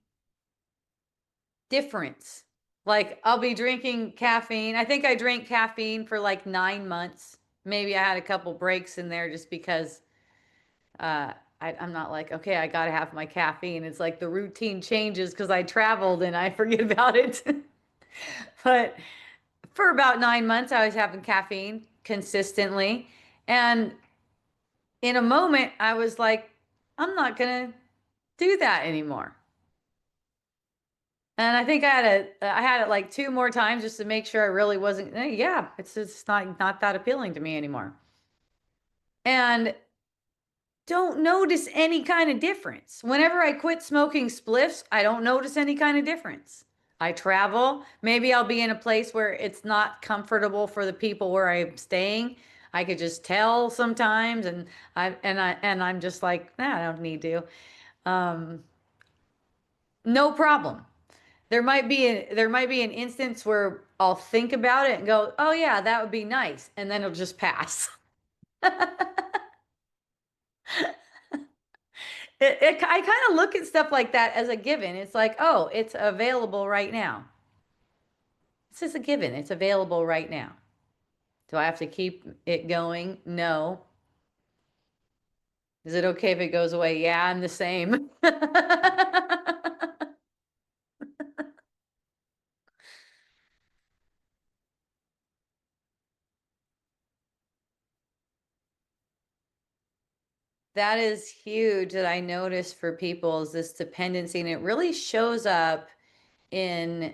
difference. Like I'll be drinking caffeine. I think I drank caffeine for like 9 months. Maybe I had a couple breaks in there just because I'm not like, okay, I got to have my caffeine. It's like the routine changes because I traveled and I forget about it. But for about 9 months, I was having caffeine consistently. And in a moment, I was like, I'm not going to do that anymore. And I think I had it like two more times just to make sure I really wasn't, yeah, it's just not that appealing to me anymore. And don't notice any kind of difference. Whenever I quit smoking spliffs, I don't notice any kind of difference. I travel, maybe I'll be in a place where it's not comfortable for the people where I'm staying. I could just tell sometimes and I'm just like, nah, I don't need to. Um, no problem. There might be an instance where I'll think about it and go, "Oh yeah, that would be nice," and then it'll just pass. I kind of look at stuff like that as a given. It's like, oh, it's available right now. It's just a given. It's available right now. Do I have to keep it going? No. Is it okay if it goes away? Yeah, I'm the same. That is huge that I notice for people is this dependency, and it really shows up in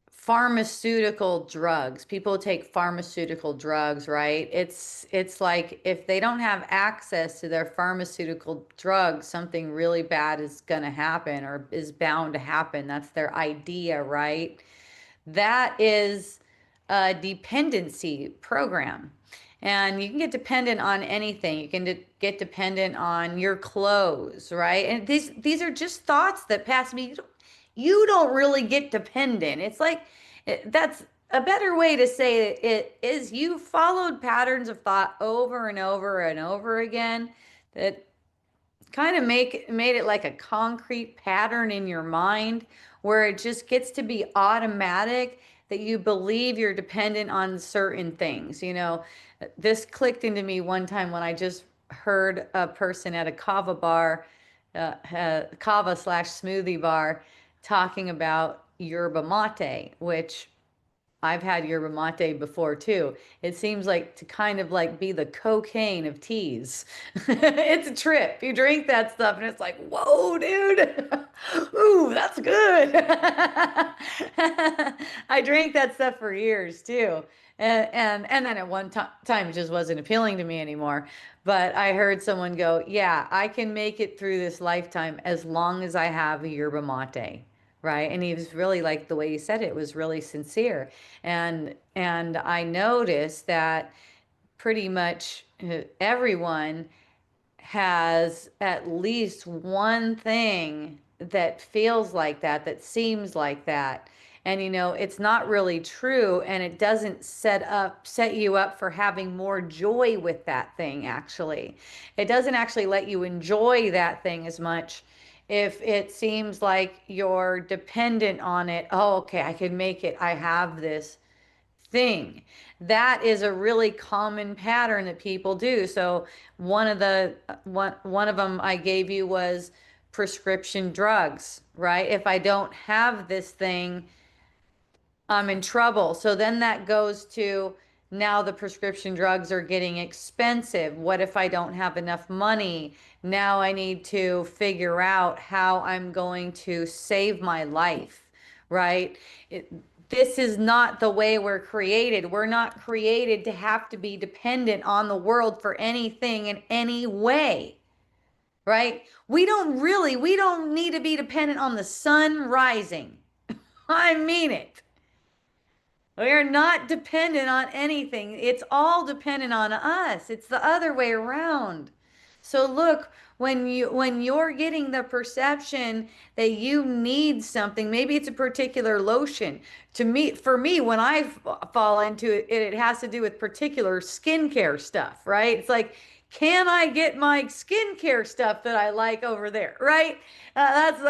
pharmaceutical drugs. People take pharmaceutical drugs, right? It's like if they don't have access to their pharmaceutical drugs, something really bad is going to happen or is bound to happen. That's their idea, right? That is a dependency program. And you can get dependent on anything. You can get dependent on your clothes, right? And these are just thoughts that pass me. You don't really get dependent. It's like that's a better way to say it is you followed patterns of thought over and over and over again that kind of made it like a concrete pattern in your mind where it just gets to be automatic that you believe you're dependent on certain things. This clicked into me one time when I just heard a person at a kava bar, kava slash smoothie bar, talking about yerba mate, which I've had yerba mate before too. It seems like to kind of like be the cocaine of teas. It's a trip. You drink that stuff and it's like, whoa, dude. Ooh, that's good. I drank that stuff for years too. And then at one time it just wasn't appealing to me anymore. But I heard someone go, yeah, I can make it through this lifetime as long as I have a yerba mate. Right. And he was really like the way he said it was really sincere. And I noticed that pretty much everyone has at least one thing that feels like that, that seems like that. And it's not really true, and it doesn't set you up for having more joy with that thing, actually. It doesn't actually let you enjoy that thing as much if it seems like you're dependent on it. Oh, okay, I can make it. I have this thing. That is a really common pattern that people do. So one of them I gave you was prescription drugs, right? If I don't have this thing, I'm in trouble. So then that goes to now the prescription drugs are getting expensive. What if I don't have enough money? Now I need to figure out how I'm going to save my life, right? This is not the way we're created. We're not created to have to be dependent on the world for anything in any way, right? We don't need to be dependent on the sun rising. I mean it. We are not dependent on anything. It's all dependent on us. It's the other way around. So look, when you're getting the perception that you need something, maybe it's a particular lotion. For me, when I fall into it, it has to do with particular skincare stuff, right? It's like, can I get my skincare stuff that I like over there, right? That's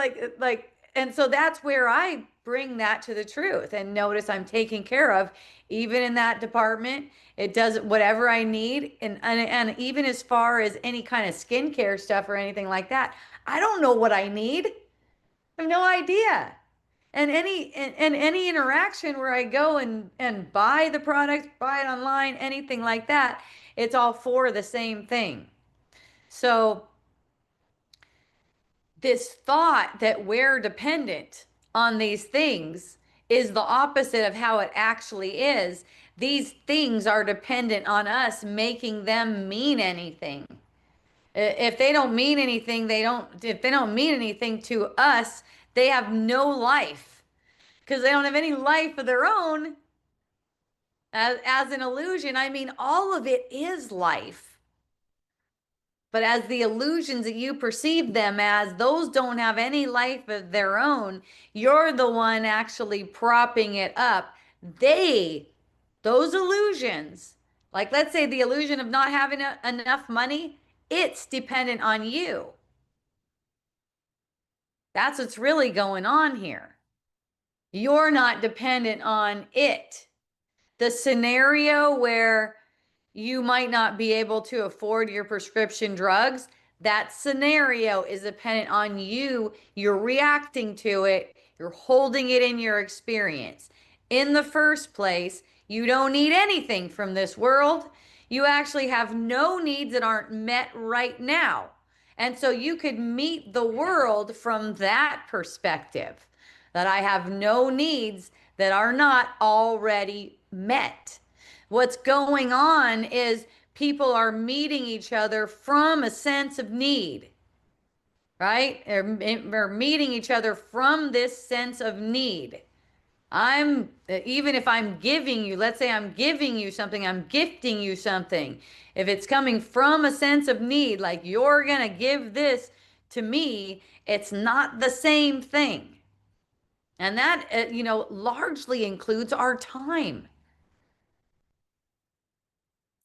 and so that's where I bring that to the truth and notice I'm taken care of, even in that department. It does whatever I need, and even as far as any kind of skincare stuff or anything like that, I don't know what I need. I have no idea. And any interaction where I go and buy the product, buy it online, anything like that, it's all for the same thing. So this thought that we're dependent on these things is the opposite of how it actually is. These things are dependent on us making them mean anything. If they don't mean anything, if they don't mean anything to us, they have no life because they don't have any life of their own. As an illusion, I mean, all of it is life. But as the illusions that you perceive them as, those don't have any life of their own. You're the one actually propping it up. They, those illusions, like let's say the illusion of not having enough money, it's dependent on you. That's what's really going on here. You're not dependent on it. The scenario where you might not be able to afford your prescription drugs, that scenario is dependent on you. You're reacting to it, you're holding it in your experience. In the first place, you don't need anything from this world. You actually have no needs that aren't met right now. And so you could meet the world from that perspective that I have no needs that are not already met. What's going on is people are meeting each other from a sense of need, right? They're meeting each other from this sense of need. Even if I'm giving you, let's say I'm giving you something, I'm gifting you something. If it's coming from a sense of need, like you're going to give this to me, it's not the same thing. And that, largely includes our time.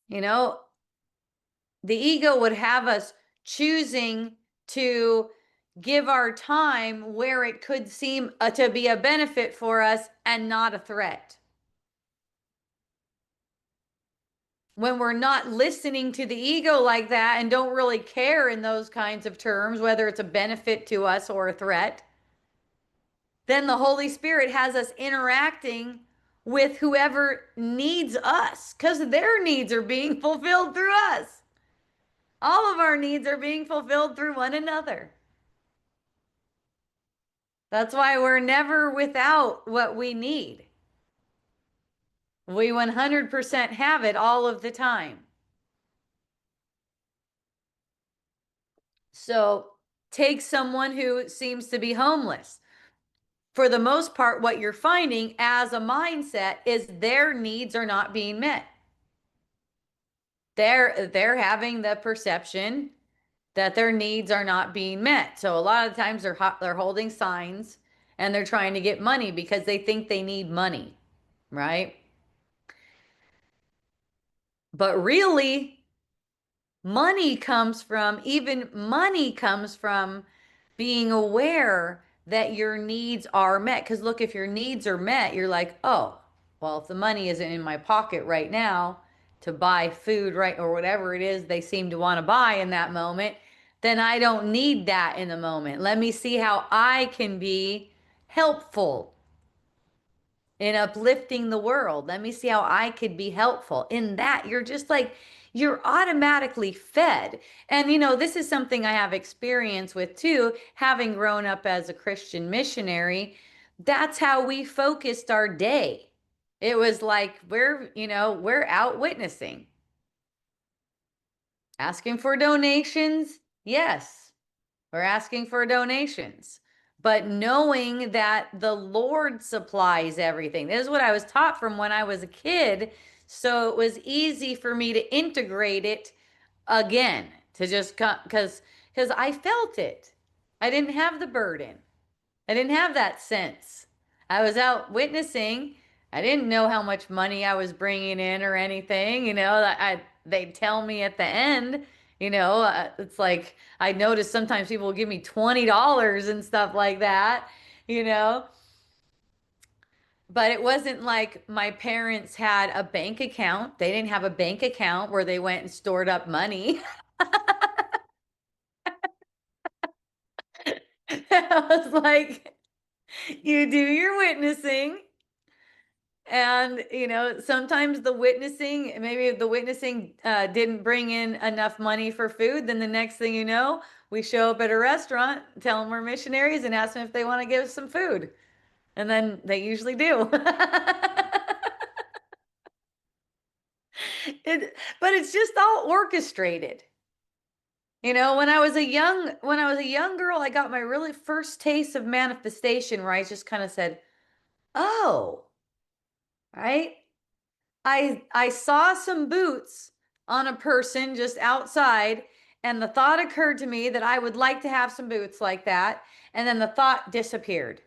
You know, the ego would have us choosing to give our time where it could seem to be a benefit for us and not a threat. When we're not listening to the ego like that and don't really care in those kinds of terms, whether it's a benefit to us or a threat, then the Holy Spirit has us interacting with whoever needs us because their needs are being fulfilled through us. All of our needs are being fulfilled through one another. That's why we're never without what we need. We 100% have it all of the time. So take someone who seems to be homeless. For the most part, what you're finding as a mindset is their needs are not being met. They're having the perception that their needs are not being met. So a lot of times they're holding signs and they're trying to get money because they think they need money, right? But really, money comes from being aware that your needs are met. Because look, if your needs are met, you're like, oh, well, if the money isn't in my pocket right now to buy food, right, or whatever it is they seem to want to buy in that moment, then I don't need that in the moment. Let me see how I can be helpful in uplifting the world. Let me see how I could be helpful. In that, you're just like, you're automatically fed. And, this is something I have experience with too, having grown up as a Christian missionary. That's how we focused our day. It was like, we're out witnessing, asking for donations. Yes, we're asking for donations, but knowing that the Lord supplies everything. This is what I was taught from when I was a kid. So it was easy for me to integrate it again, to just come because I felt it. I didn't have the burden. I didn't have that sense. I was out witnessing. I didn't know how much money I was bringing in or anything. They'd tell me at the end. It's like I noticed sometimes people will give me $20 and stuff like that. You know, but it wasn't like my parents had a bank account. They didn't have a bank account where they went and stored up money. I was like, you do your witnessing. And, sometimes maybe the witnessing didn't bring in enough money for food. Then the next thing you know, we show up at a restaurant, tell them we're missionaries, and ask them if they want to give us some food. And then they usually do. But it's just all orchestrated. When I was a young girl, I got my really first taste of manifestation where I just kind of said, "Oh, right? I saw some boots on a person just outside, and the thought occurred to me that I would like to have some boots like that, and then the thought disappeared.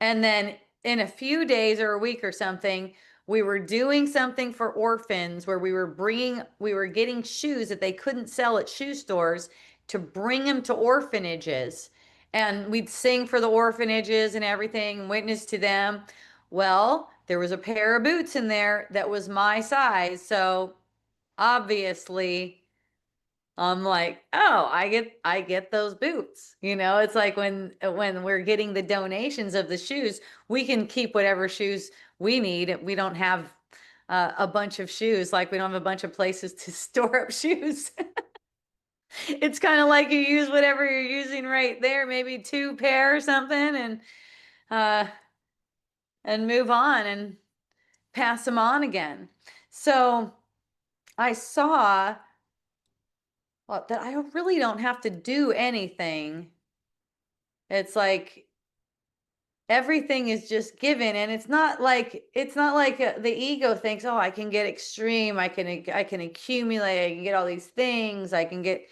And then in a few days or a week or something, we were doing something for orphans where we were getting shoes that they couldn't sell at shoe stores to bring them to orphanages. And we'd sing for the orphanages and everything, witness to them. Well, there was a pair of boots in there that was my size. So obviously, I'm like, oh, I get those boots. It's like when we're getting the donations of the shoes, we can keep whatever shoes we need. We don't have a bunch of shoes, like we don't have a bunch of places to store up shoes. It's kind of like you use whatever you're using right there, maybe two pair or something, uh, and move on and pass them on again. So I saw, well, that I really don't have to do anything. It's like everything is just given, and it's not like the ego thinks, oh, I can get extreme, I can accumulate, I can get all these things, I can get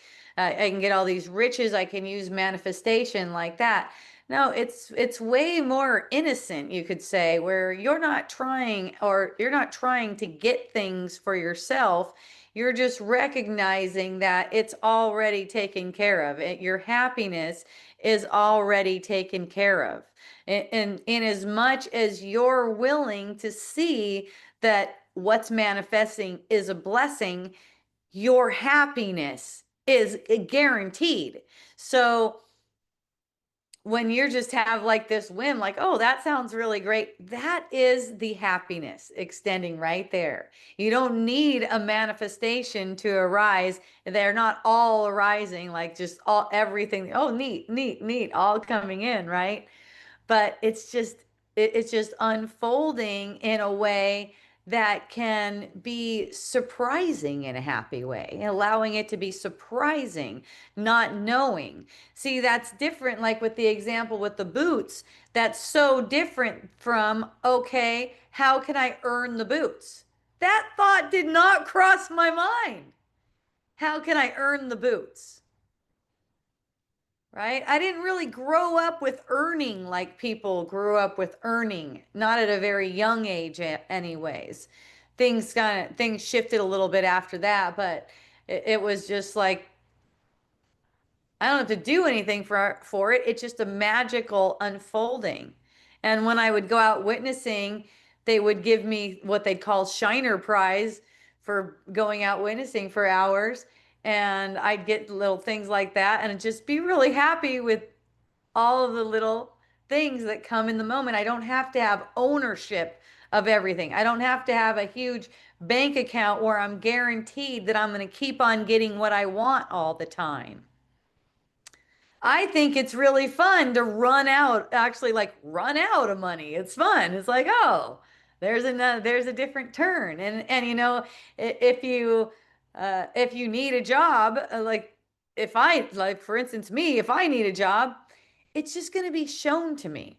all these riches, I can use manifestation like that. No, it's way more innocent, you could say, where you're not trying to get things for yourself. You're just recognizing that it's already taken care of. Your happiness is already taken care of. And in as much as you're willing to see that what's manifesting is a blessing, your happiness is guaranteed. So when you just have like this whim, like, oh, that sounds really great, that is the happiness extending right there. You don't need a manifestation to arise. They're not all arising, like just all everything. Oh, neat, neat, neat, all coming in, right? But it's just unfolding in a way that can be surprising in a happy way, allowing it to be surprising, not knowing. See, that's different, like with the example with the boots. That's so different from, okay, how can I earn the boots? That thought did not cross my mind. How can I earn the boots? Right? I didn't really grow up with earning like people grew up with earning, not at a very young age, anyways. Things shifted a little bit after that, but it was just like I don't have to do anything for it. It's just a magical unfolding. And when I would go out witnessing, they would give me what they'd call Shiner Prize for going out witnessing for hours. And I'd get little things like that and just be really happy with all of the little things that come in the moment. I don't have to have ownership of everything. I don't have to have a huge bank account where I'm guaranteed that I'm going to keep on getting what I want all the time. I think it's really fun to actually like run out of money. It's fun. It's like, oh, there's a different turn. And if you need a job, like if I like for instance me, if I need a job, it's just going to be shown to me.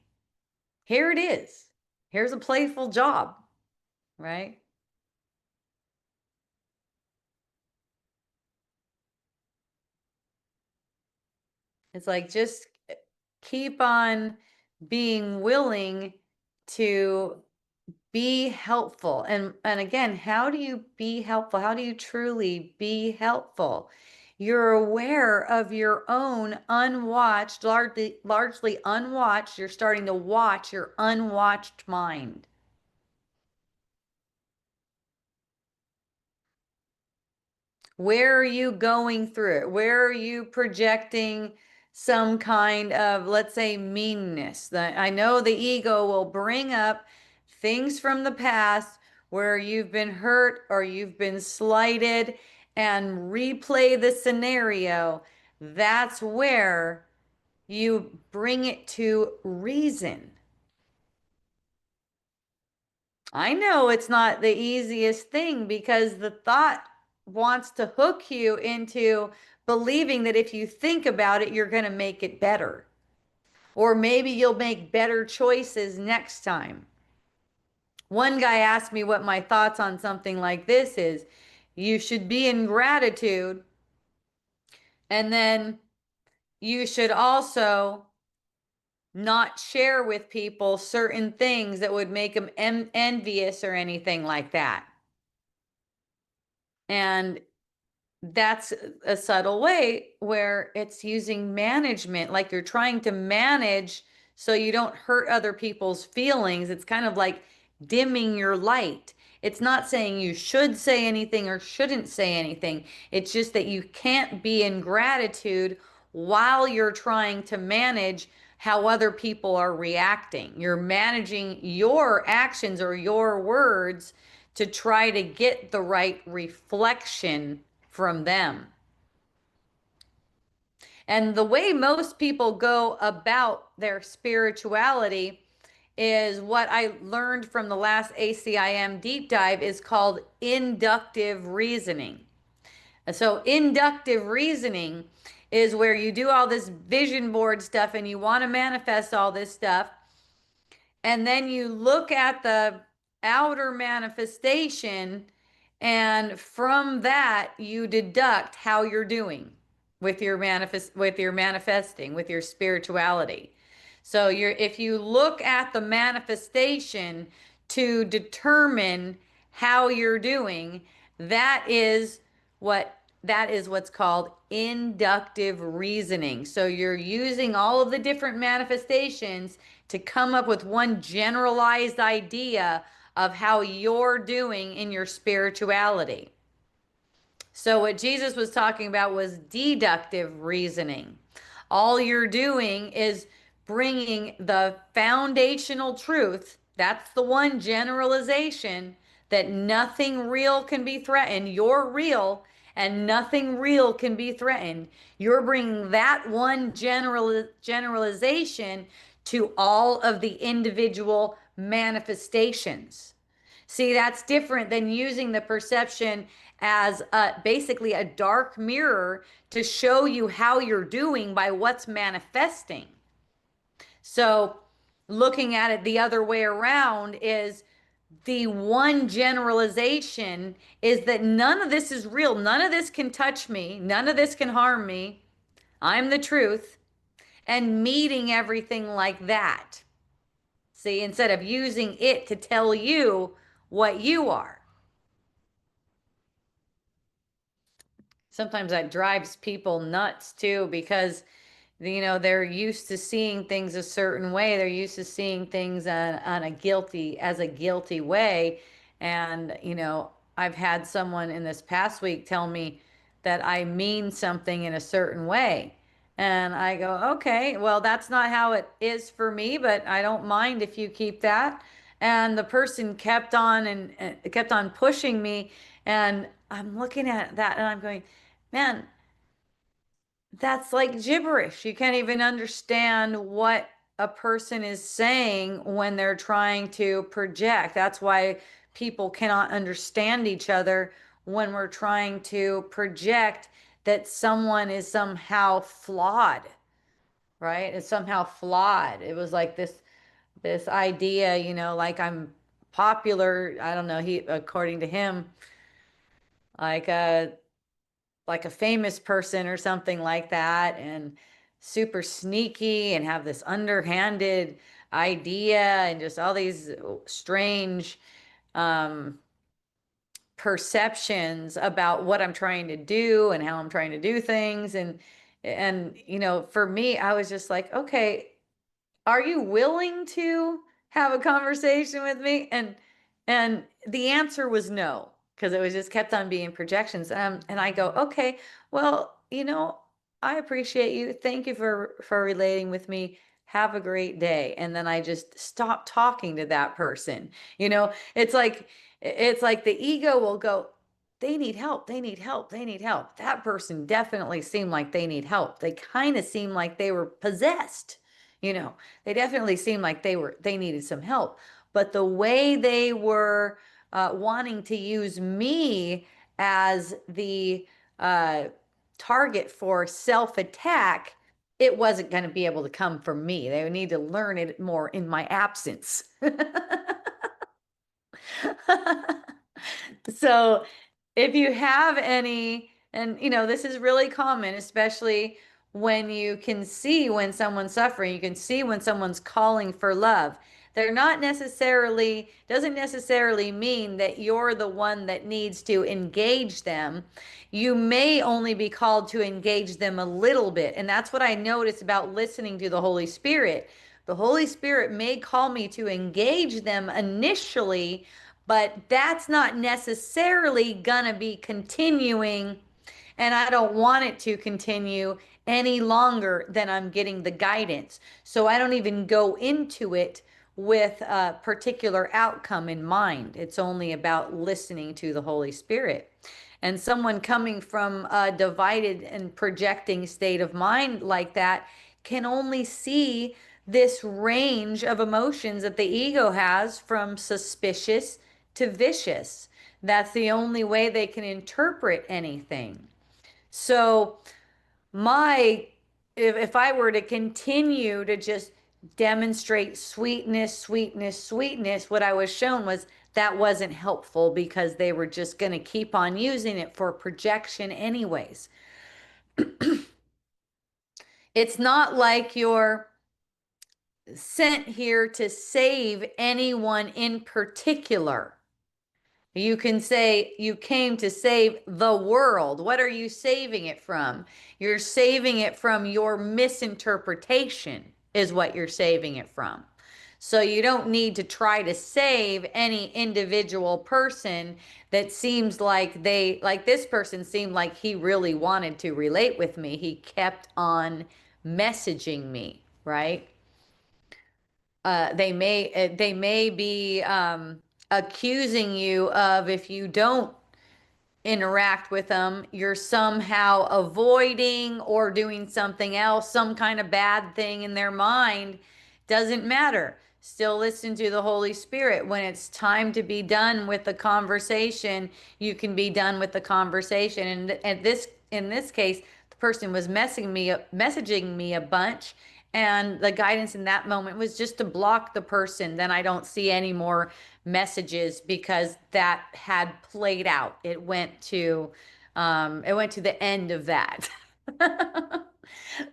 Here it is. Here's a playful job, right? It's like just keep on being willing to be helpful. And again, how do you be helpful? How do you truly be helpful? You're aware of your own unwatched, largely unwatched. You're starting to watch your unwatched mind. Where are you going through it? Where are you projecting some kind of, let's say, meanness? That I know the ego will bring up things from the past where you've been hurt or you've been slighted and replay the scenario. That's where you bring it to reason. I know it's not the easiest thing because the thought wants to hook you into believing that if you think about it, you're going to make it better. Or maybe you'll make better choices next time. One guy asked me what my thoughts on something like this is. You should be in gratitude, and then you should also not share with people certain things that would make them envious or anything like that. And that's a subtle way where it's using management, like you're trying to manage so you don't hurt other people's feelings. It's kind of like dimming your light. It's not saying you should say anything or shouldn't say anything. It's just that you can't be in gratitude while you're trying to manage how other people are reacting. You're managing your actions or your words to try to get the right reflection from them. And the way most people go about their spirituality is what I learned from the last ACIM deep dive is called inductive reasoning. So inductive reasoning is where you do all this vision board stuff and you want to manifest all this stuff, and then you look at the outer manifestation, and from that you deduct how you're doing with your manifesting, with your spirituality. So you're if you look at the manifestation to determine how you're doing, that is what's called inductive reasoning. So you're using all of the different manifestations to come up with one generalized idea of how you're doing in your spirituality. So, what Jesus was talking about was deductive reasoning. All you're doing is bringing the foundational truth. That's the one generalization that nothing real can be threatened. You're real and nothing real can be threatened. You're bringing that one generalization to all of the individual manifestations. See, that's different than using the perception as basically a dark mirror to show you how you're doing by what's manifesting. So, looking at it the other way around is the one generalization is that none of this is real. None of this can touch me. None of this can harm me. I'm the truth. And meeting everything like that. See, instead of using it to tell you what you are. Sometimes that drives people nuts too, because they're used to seeing things a certain way. They're used to seeing things on a guilty way. And I've had someone in this past week tell me that I mean something in a certain way, and I go, okay, well, that's not how it is for me, but I don't mind if you keep that. And the person kept on and kept on pushing me, and I'm looking at that and I'm going, man, that's like gibberish. You can't even understand what a person is saying when they're trying to project. That's why people cannot understand each other when we're trying to project that someone is somehow flawed, right? It's somehow flawed. It was like this idea, like I'm popular. I don't know, he according to him, like a famous person or something like that, and super sneaky and have this underhanded idea and just all these strange um, perceptions about what I'm trying to do and how I'm trying to do things. And for me, I was just like, okay, are you willing to have a conversation with me? And the answer was no, because it was just kept on being projections. And I go, okay, well, I appreciate you. Thank you for relating with me. Have a great day. And then I just stop talking to that person. It's like the ego will go, they need help. They need help. They need help. That person definitely seemed like they need help. They kind of seemed like they were possessed. You know, they definitely seemed like they needed some help. But the way they were wanting to use me as the uh, target for self attack, it wasn't going to be able to come from me. They would need to learn it more in my absence. So if you have any, and this is really common, especially when you can see when someone's suffering, you can see when someone's calling for love. They're not necessarily, doesn't necessarily mean that you're the one that needs to engage them. You may only be called to engage them a little bit. And that's what I notice about listening to the Holy Spirit. The Holy Spirit may call me to engage them initially, but that's not necessarily gonna be continuing, and I don't want it to continue any longer than I'm getting the guidance. So I don't even go into it with a particular outcome in mind. It's only about listening to the Holy Spirit. And someone coming from a divided and projecting state of mind like that can only see this range of emotions that the ego has, from suspicious to vicious. That's the only way they can interpret anything. So, my if I were to continue to just demonstrate sweetness, sweetness, sweetness, what I was shown was that wasn't helpful, because they were just going to keep on using it for projection anyways. It's not like you're sent here to save anyone in particular. You can say you came to save the world. What are you saving it from? You're saving it from your misinterpretation, is what you're saving it from. So you don't need to try to save any individual person that seems like like this person seemed like he really wanted to relate with me. He kept on messaging me, right? They may be accusing you of, if you don't interact with them, you're somehow avoiding or doing something else, some kind of bad thing in their mind. Doesn't matter. Still listen to the Holy Spirit. When it's time to be done with the conversation, you can be done with the conversation. And in this case, the person was messaging me a bunch, and the guidance in that moment was just to block the person. Then I don't see any more messages, because that had played out. It went to the end of that.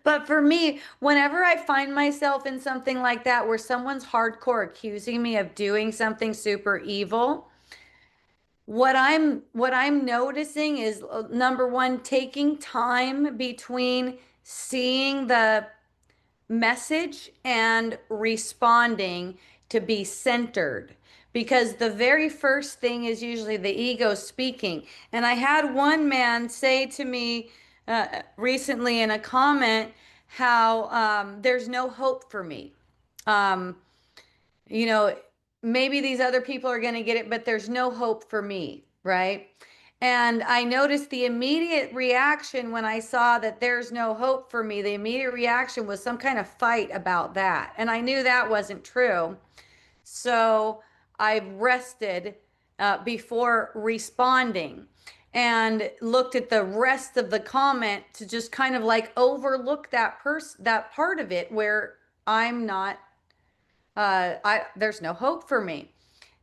But for me, whenever I find myself in something like that, where someone's hardcore accusing me of doing something super evil, what I'm noticing is, number one, taking time between seeing the message and responding, to be centered, because the very first thing is usually the ego speaking. And I had one man say to me recently in a comment how there's no hope for me. Um, you know, maybe these other people are going to get it, but there's no hope for me, right? And I noticed the immediate reaction when I saw that there's no hope for me. The immediate reaction was some kind of fight about that. And I knew that wasn't true. So I rested before responding, and looked at the rest of the comment to just kind of like overlook that part of it where I'm not there's no hope for me.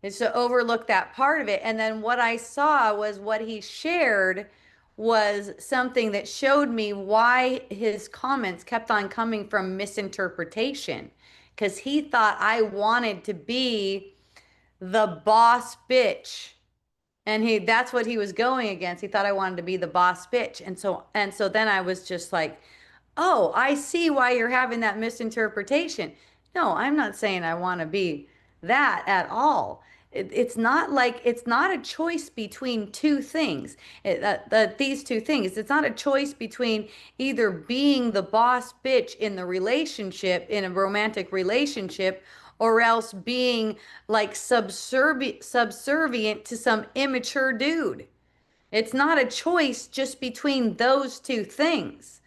Is to overlook that part of it. And then what I saw was, what he shared was something that showed me why his comments kept on coming from misinterpretation. Because he thought I wanted to be the boss bitch. And that's what he was going against. He thought I wanted to be the boss bitch. And so then I was just like, oh, I see why you're having that misinterpretation. No, I'm not saying I want to be that at all. It's not a choice between two things. These two things. It's not a choice between either being the boss bitch in the relationship, in a romantic relationship, or else being like subservient to some immature dude. It's not a choice just between those two things.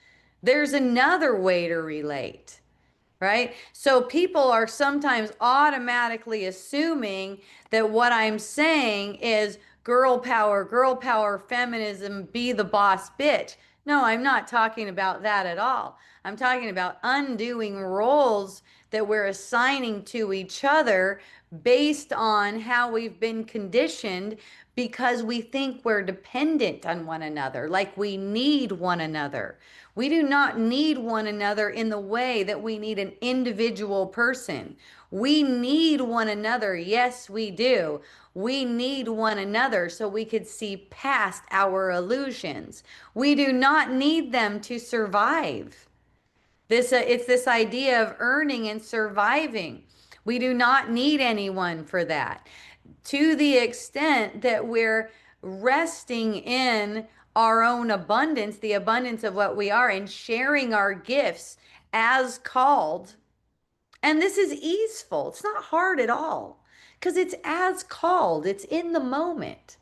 There's another way to relate, right? So people are sometimes automatically assuming that what I'm saying is girl power, feminism, be the boss bitch. No, I'm not talking about that at all. I'm talking about undoing roles that we're assigning to each other based on how we've been conditioned because we think we're dependent on one another, like we need one another. We do not need one another in the way that we need an individual person. We need one another. Yes, we do. We need one another so we could see past our illusions. We do not need them to survive. It's this idea of earning and surviving. We do not need anyone for that. To the extent that we're resting in our own abundance, the abundance of what we are, and sharing our gifts as called. And this is easeful. It's not hard at all because it's as called. It's in the moment.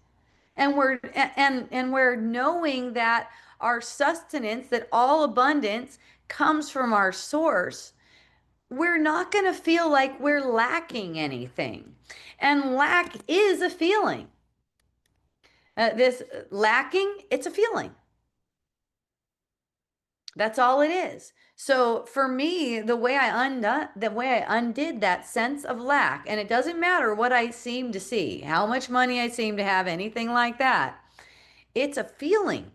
And we're knowing that our sustenance, that all abundance comes from our source. We're not going to feel like we're lacking anything. And lack is a feeling. This lacking, it's a feeling. That's all it is. So for me, the way I undid that sense of lack, and it doesn't matter what I seem to see, how much money I seem to have, anything like that. It's a feeling.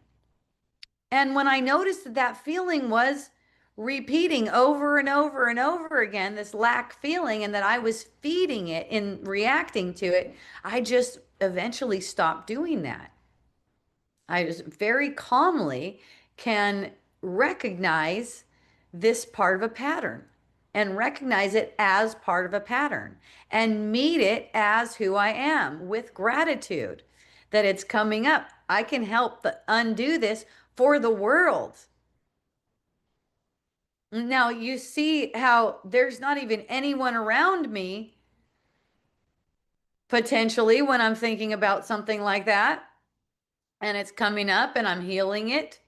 And when I noticed that that feeling was repeating over and over and over again, this lack feeling, and that I was feeding it and reacting to it, I just eventually stopped doing that. I just very calmly can recognize this part of a pattern and recognize it as part of a pattern and meet it as who I am with gratitude that it's coming up. I can help undo this for the world. Now, you see how there's not even anyone around me potentially when I'm thinking about something like that and it's coming up and I'm healing it,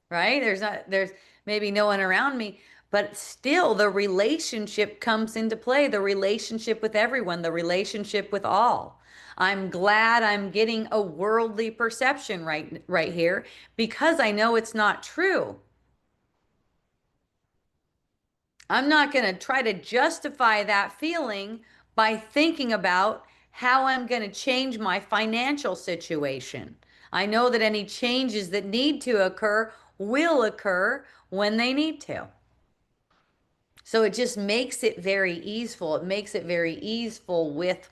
right? There's maybe no one around me, but still the relationship comes into play, the relationship with everyone, the relationship with all. I'm glad I'm getting a worldly perception right here because I know it's not true. I'm not going to try to justify that feeling by thinking about how I'm going to change my financial situation. I know that any changes that need to occur will occur when they need to. So it just makes it very easeful. It makes it very easeful with,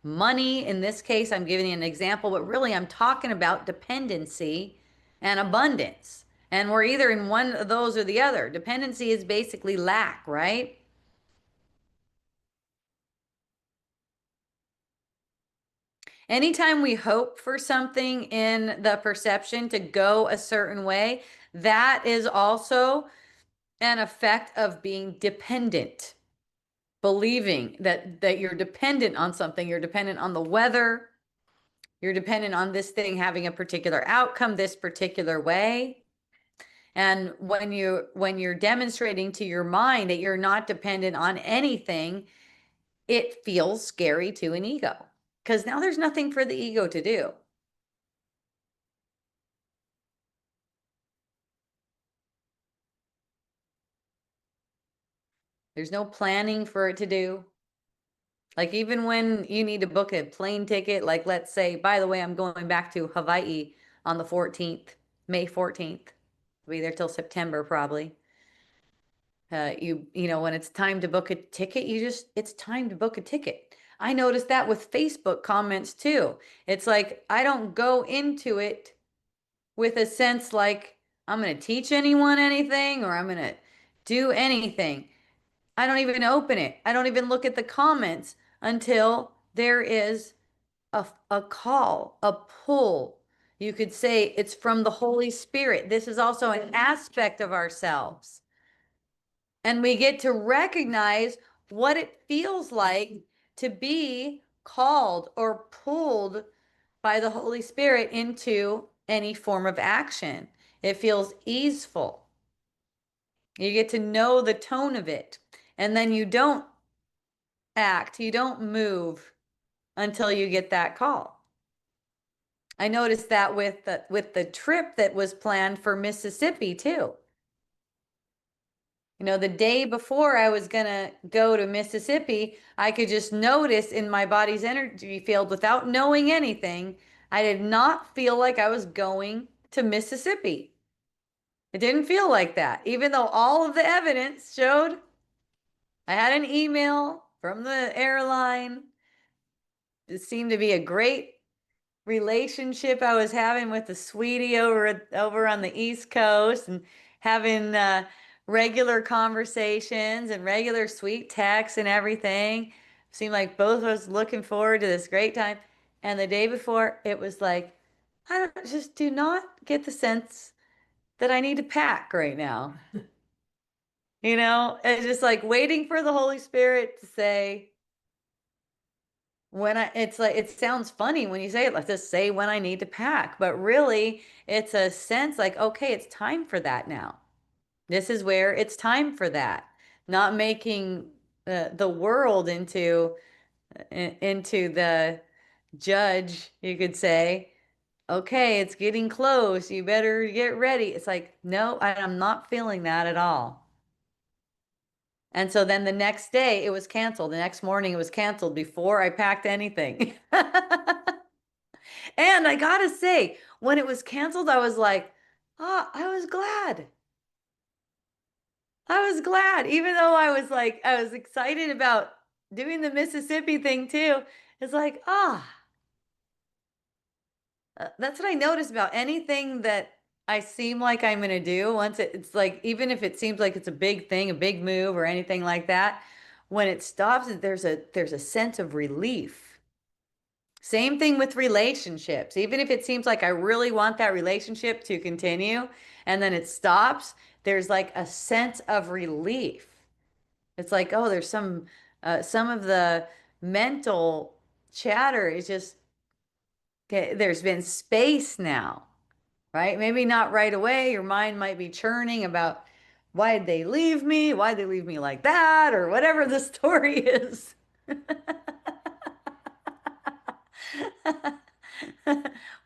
money. In this case, I'm giving you an example, but really I'm talking about dependency and abundance. And we're either in one of those or the other. Dependency is basically lack, right? Anytime we hope for something in the perception to go a certain way, that is also an effect of being dependent. Believing that you're dependent on something, you're dependent on the weather, you're dependent on this thing having a particular outcome this particular way. And when you're demonstrating to your mind that you're not dependent on anything, it feels scary to an ego because now there's nothing for the ego to do. There's no planning for it to do. Like even when you need to book a plane ticket, like let's say, by the way, I'm going back to Hawaii on the 14th, May 14th. I'll be there till September probably. When it's time to book a ticket, it's time to book a ticket. I noticed that with Facebook comments too. It's like I don't go into it with a sense like I'm going to teach anyone anything or I'm going to do anything. I don't even open it. I don't even look at the comments until there is a call, a pull. You could say it's from the Holy Spirit. This is also an aspect of ourselves. And we get to recognize what it feels like to be called or pulled by the Holy Spirit into any form of action. It feels easeful. You get to know the tone of it. And then you don't act, you don't move until you get that call. I noticed that with the trip that was planned for Mississippi too. You know, the day before I was gonna go to Mississippi, I could just notice in my body's energy field without knowing anything, I did not feel like I was going to Mississippi. It didn't feel like that, even though all of the evidence showed I had an email from the airline. It seemed to be a great relationship I was having with the sweetie over on the East Coast, and having regular conversations and regular sweet texts and everything. Seemed like both of us looking forward to this great time. And the day before, it was like, I just do not get the sense that I need to pack right now. You know, it's just like waiting for the Holy Spirit to say, it's like, it sounds funny when you say it, like just say when I need to pack, but really it's a sense like, okay, it's time for that now. This is where it's time for that. Not making the world into the judge, you could say. Okay, it's getting close. You better get ready. It's like, no, I'm not feeling that at all. And so then the next day it was canceled. The next morning it was canceled before I packed anything. And I gotta say, when it was canceled, I was like, oh, I was glad. I was glad, even though I was like, I was excited about doing the Mississippi thing too. It's like, that's what I noticed about anything that I seem like I'm gonna do. Once it's like, even if it seems like it's a big thing, a big move or anything like that, when it stops, there's a sense of relief. Same thing with relationships. Even if it seems like I really want that relationship to continue and then it stops, there's like a sense of relief. It's like, oh, there's some of the mental chatter is just, okay, there's been space now, right? Maybe not right away. Your mind might be churning about why'd they leave me? Why'd they leave me like that? Or whatever the story is.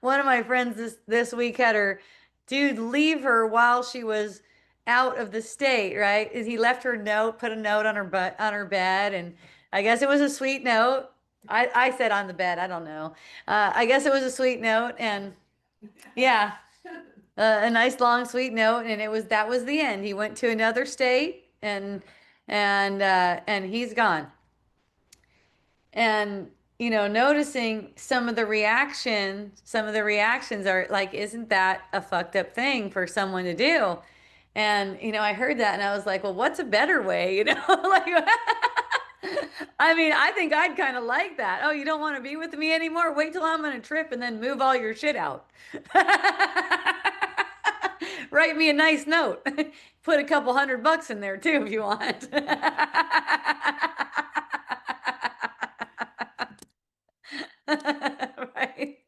One of my friends this week had her dude leave her while she was out of the state, right? He left her a note, put a note on her butt on her bed, and I guess it was a sweet note. I said on the bed, I don't know. I guess it was a sweet note, and yeah, a nice long sweet note, and it was that was the end. He went to another state, and he's gone. And noticing some of the reactions are like, isn't that a fucked up thing for someone to do? And I heard that and I was like, well, what's a better way? Like, I mean, I think I'd kind of like that. Oh, you don't want to be with me anymore? Wait till I'm on a trip and then move all your shit out. Write me a nice note. Put a couple $100 in there too if you want. Right?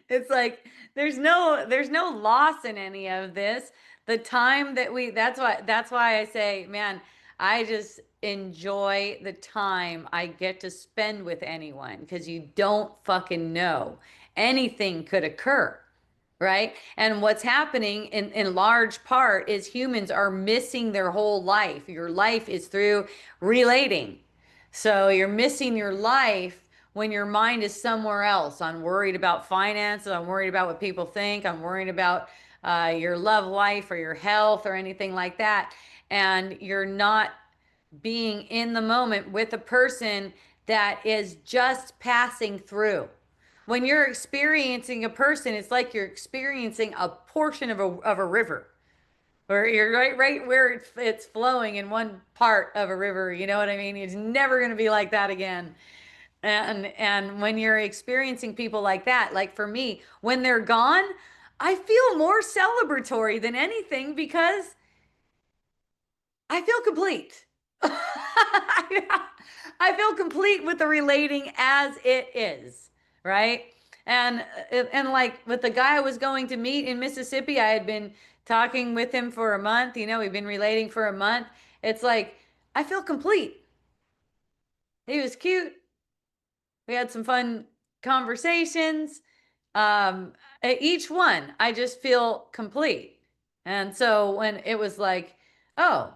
It's like there's no loss in any of this. The time that we that's why I say, man, I just enjoy the time I get to spend with anyone because you don't fucking know. Anything could occur, right? And what's happening in large part is humans are missing their whole life. Your life is through relating. So you're missing your life when your mind is somewhere else. I'm worried about finances. I'm worried about what people think. I'm worried about your love life or your health or anything like that. And you're not being in the moment with a person that is just passing through. When you're experiencing a person, it's like you're experiencing a portion of a river. Or you're right where it's flowing in one part of a river. You know what I mean? It's never going to be like that again. And when you're experiencing people like that, like for me, when they're gone, I feel more celebratory than anything because I feel complete. I feel complete with the relating as it is, right? And like with the guy I was going to meet in Mississippi, I had been talking with him for a month. We've been relating for a month. It's like I feel complete. He was cute. We had some fun conversations. um, each one, I just feel complete. And so when it was like, oh,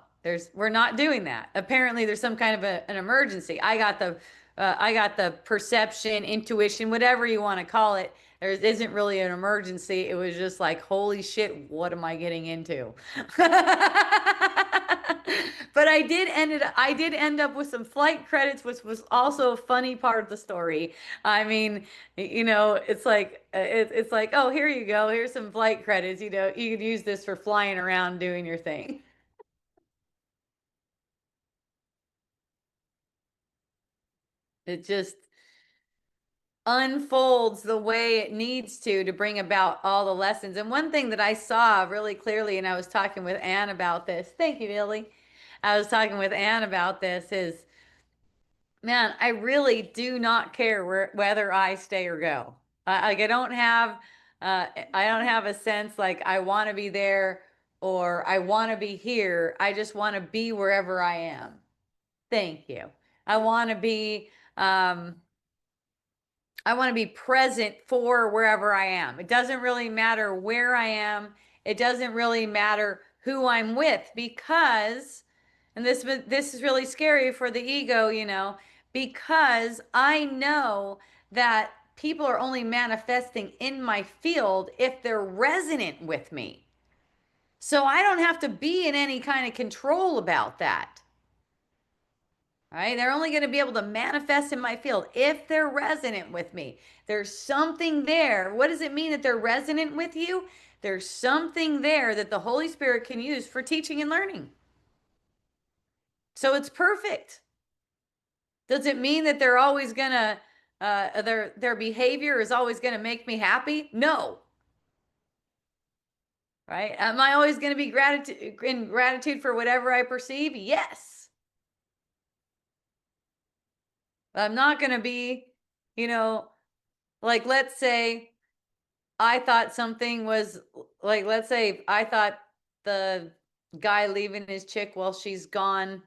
we're not doing that. Apparently, there's some kind of an emergency. I got the perception, intuition, whatever you want to call it. There isn't really an emergency. It was just like, holy shit, what am I getting into? But I did end up with some flight credits, which was also a funny part of the story. I mean, it's like, oh, here you go. Here's some flight credits. You could use this for flying around doing your thing. It just unfolds the way it needs to bring about all the lessons. And one thing that I saw really clearly, and I was talking with Anne about this. Thank you, Billy. I was talking with Anne about this is, man, I really do not care whether I stay or go. Like I don't have a sense like I want to be there or I want to be here. I just want to be wherever I am. Thank you. I want to be, um, I want to be present for wherever I am. It doesn't really matter where I am. It doesn't really matter who I'm with because, and this is really scary for the ego, because I know that people are only manifesting in my field if they're resonant with me. So I don't have to be in any kind of control about that. Right? They're only going to be able to manifest in my field if they're resonant with me. There's something there. What does it mean that they're resonant with you? There's something there that the Holy Spirit can use for teaching and learning. So it's perfect. Does it mean that they're always going to their behavior is always going to make me happy? No. Right? Am I always going to be in gratitude for whatever I perceive? Yes. But I'm not going to be, you know, like let's say I thought something was like, let's say I thought the guy leaving his chick while she's gone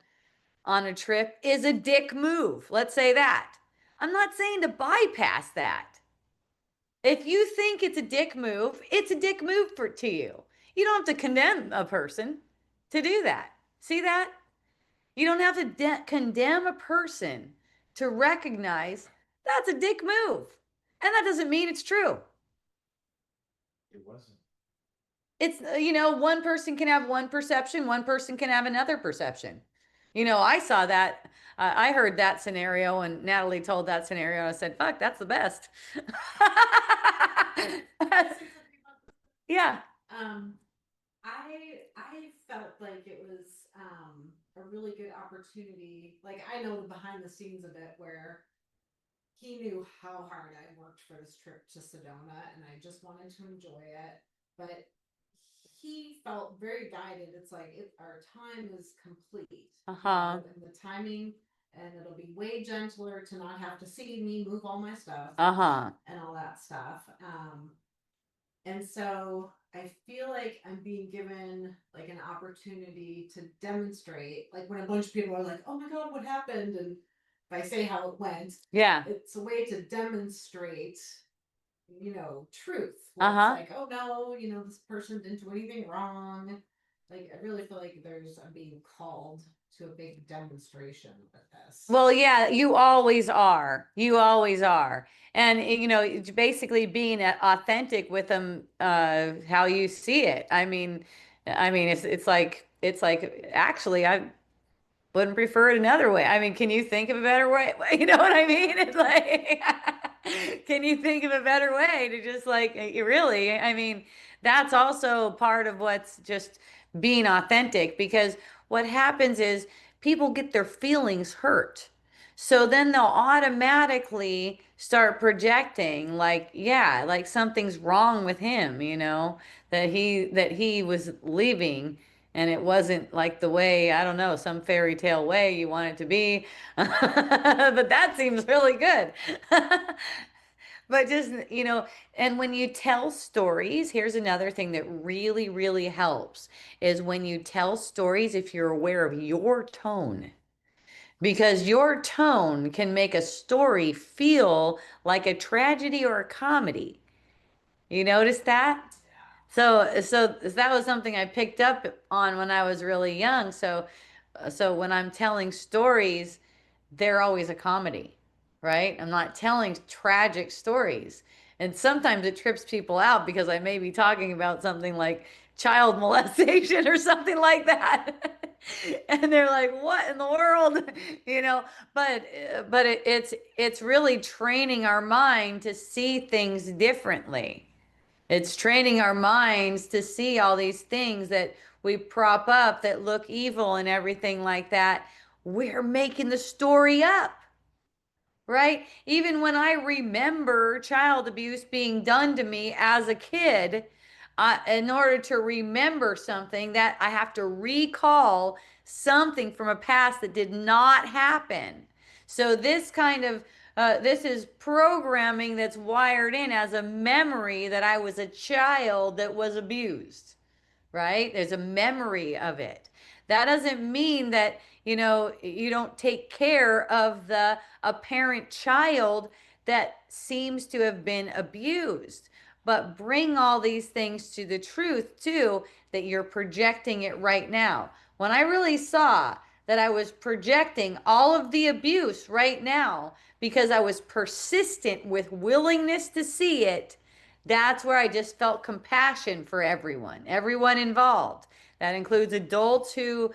on a trip is a dick move. Let's say that. I'm not saying to bypass that. If you think it's a dick move, it's a dick move to you. You don't have to condemn a person to do that. See that? You don't have to condemn a person to recognize that's a dick move. And that doesn't mean it's true. It wasn't. It's, one person can have one perception, one person can have another perception. I saw that. I heard that scenario, and Natalie told that scenario, and I said, fuck, that's the best. Yeah. Um, I felt like it was a really good opportunity. Like I know the behind the scenes of it where he knew how hard I worked for this trip to Sedona and I just wanted to enjoy it. But he felt very guided. It's like our time is complete. Uh-huh. And the timing and it'll be way gentler to not have to see me move all my stuff Uh-huh. and all that stuff. And so I feel like I'm being given like an opportunity to demonstrate, like when a bunch of people are like, oh my God, what happened? And if I say how it went, Yeah. it's a way to demonstrate, truth. Uh-huh. It's like, oh no, this person didn't do anything wrong. Like, I really feel like I'm being called to a big demonstration with this. Well, yeah, you always are. You always are. And it's basically being authentic with them, how you see it. I mean, it's like actually, I wouldn't prefer it another way. I mean, can you think of a better way? You know what I mean? It's like, can you think of a better way to just like, really? I mean, that's also part of what's just being authentic because what happens is people get their feelings hurt. So then they'll automatically start projecting like, yeah, like something's wrong with him, that he was leaving and it wasn't like the way, I don't know, some fairy tale way you want it to be. But that seems really good. But just, and when you tell stories, here's another thing that really, really helps is when you tell stories, if you're aware of your tone, because your tone can make a story feel like a tragedy or a comedy. You notice that? Yeah. So that was something I picked up on when I was really young. So when I'm telling stories, they're always a comedy, right? I'm not telling tragic stories. And sometimes it trips people out because I may be talking about something like child molestation or something like that. And they're like, "What in the world?" You know, but it's really training our mind to see things differently. It's training our minds to see all these things that we prop up that look evil and everything like that. We're making the story up, right? Even when I remember child abuse being done to me as a kid, in order to remember something, that I have to recall something from a past that did not happen. So this is programming that's wired in as a memory that I was a child that was abused, right? There's a memory of it. That doesn't mean that, you don't take care of the apparent child that seems to have been abused. But bring all these things to the truth too, that you're projecting it right now. When I really saw that I was projecting all of the abuse right now because I was persistent with willingness to see it, that's where I just felt compassion for everyone involved. That includes adults who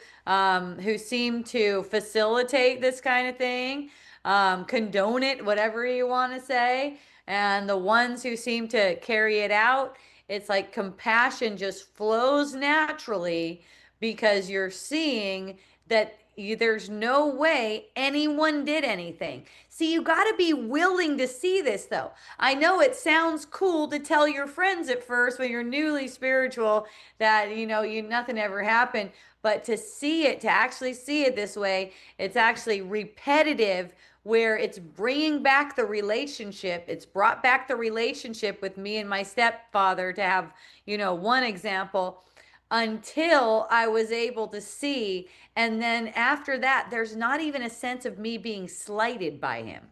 seem to facilitate this kind of thing, condone it, whatever you want to say, and the ones who seem to carry it out. It's like compassion just flows naturally because you're seeing that there's no way anyone did anything. See, you got to be willing to see this, though. I know it sounds cool to tell your friends at first when you're newly spiritual that you nothing ever happened, but to see it, to actually see it this way, it's actually repetitive, where it's bringing back the relationship. It's brought back the relationship with me and my stepfather, to have one example, until I was able to see. And then after that, there's not even a sense of me being slighted by him.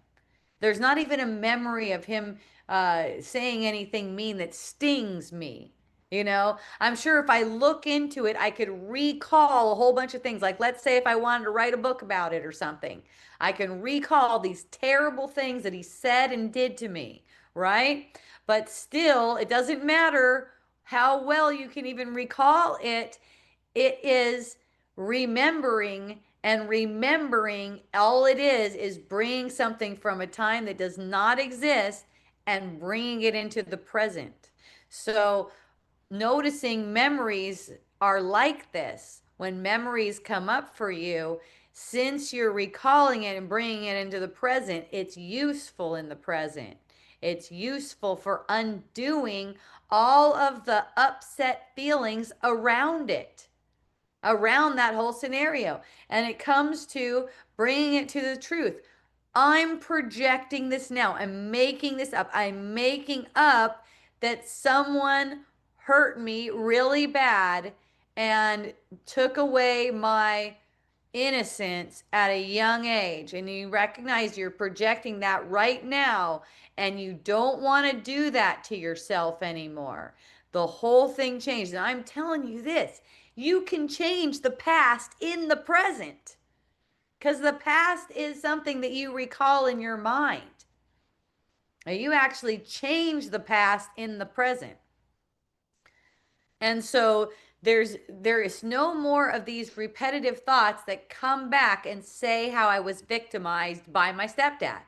There's not even a memory of him saying anything mean that stings me. I'm sure if I look into it, I could recall a whole bunch of things. Like, let's say if I wanted to write a book about it or something, I can recall these terrible things that he said and did to me, right? But still, it doesn't matter how well you can even recall it. It is remembering, and remembering, all it is bringing something from a time that does not exist and bringing it into the present. So noticing memories are like this. When memories come up for you, since you're recalling it and bringing it into the present, it's useful in the present. It's useful for undoing all of the upset feelings around it, around that whole scenario. And it comes to bringing it to the truth. I'm projecting this now. I'm making this up. I'm making up that someone hurt me really bad and took away my innocence at a young age. And you recognize you're projecting that right now, and you don't want to do that to yourself anymore. The whole thing changed. And I'm telling you this, you can change the past in the present, because the past is something that you recall in your mind. Now, you actually change the past in the present. And so there is no more of these repetitive thoughts that come back and say how I was victimized by my stepdad.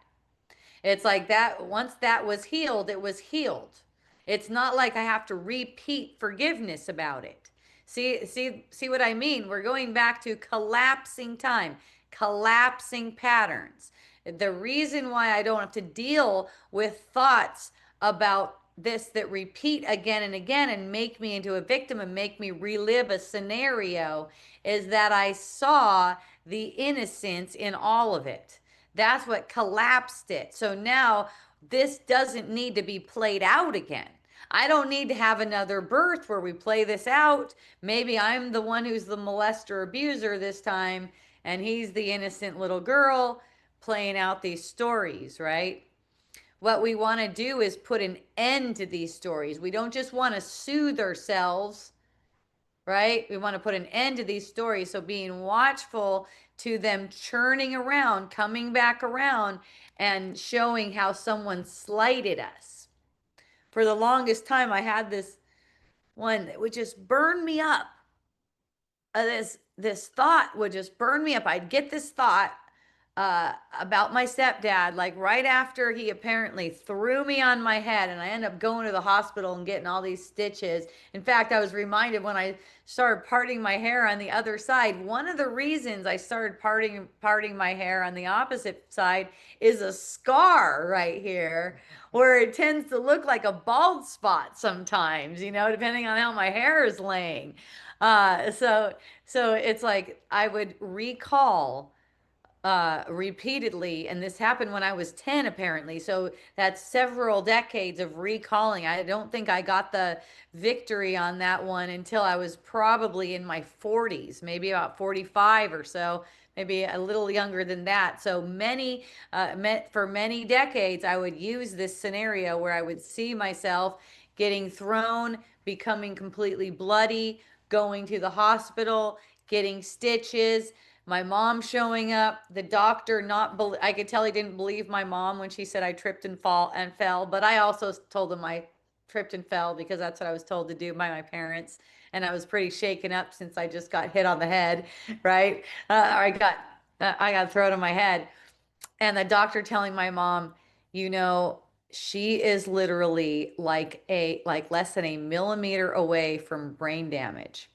It's like that, once that was healed, it was healed. It's not like I have to repeat forgiveness about it. See what I mean? We're going back to collapsing time, collapsing patterns. The reason why I don't have to deal with thoughts about this that repeat again and again and make me into a victim and make me relive a scenario is that I saw the innocence in all of it. That's what collapsed it. So now this doesn't need to be played out again. I don't need to have another birth where we play this out. Maybe I'm the one who's the molester abuser this time, and he's the innocent little girl playing out these stories, right? what we want to do is put an end to these stories. We don't just want to soothe ourselves, right? We want to put an end to these stories. So being watchful to them churning around, coming back around, and showing how someone slighted us. For the longest time, I had this one that would just burn me up. This thought would just burn me up. I'd get this thought about my stepdad, like right after he apparently threw me on my head, and I end up going to the hospital and getting all these stitches. In fact, I was reminded when I started parting my hair on the other side, one of the reasons I started parting my hair on the opposite side is a scar right here where it tends to look like a bald spot sometimes, depending on how my hair is laying. So it's like I would recall repeatedly, and this happened when I was 10 apparently. So that's several decades of recalling. I don't think I got the victory on that one until I was probably in my 40s, maybe about 45 or so, maybe a little younger than that. So for many decades, I would use this scenario where I would see myself getting thrown, becoming completely bloody, going to the hospital, getting stitches, my mom showing up, the doctor I could tell he didn't believe my mom when she said I tripped and fell, but I also told him I tripped and fell because that's what I was told to do by my parents. And I was pretty shaken up since I just got hit on the head, right? I got thrown on my head. And the doctor telling my mom, you know, she is literally like less than a millimeter away from brain damage.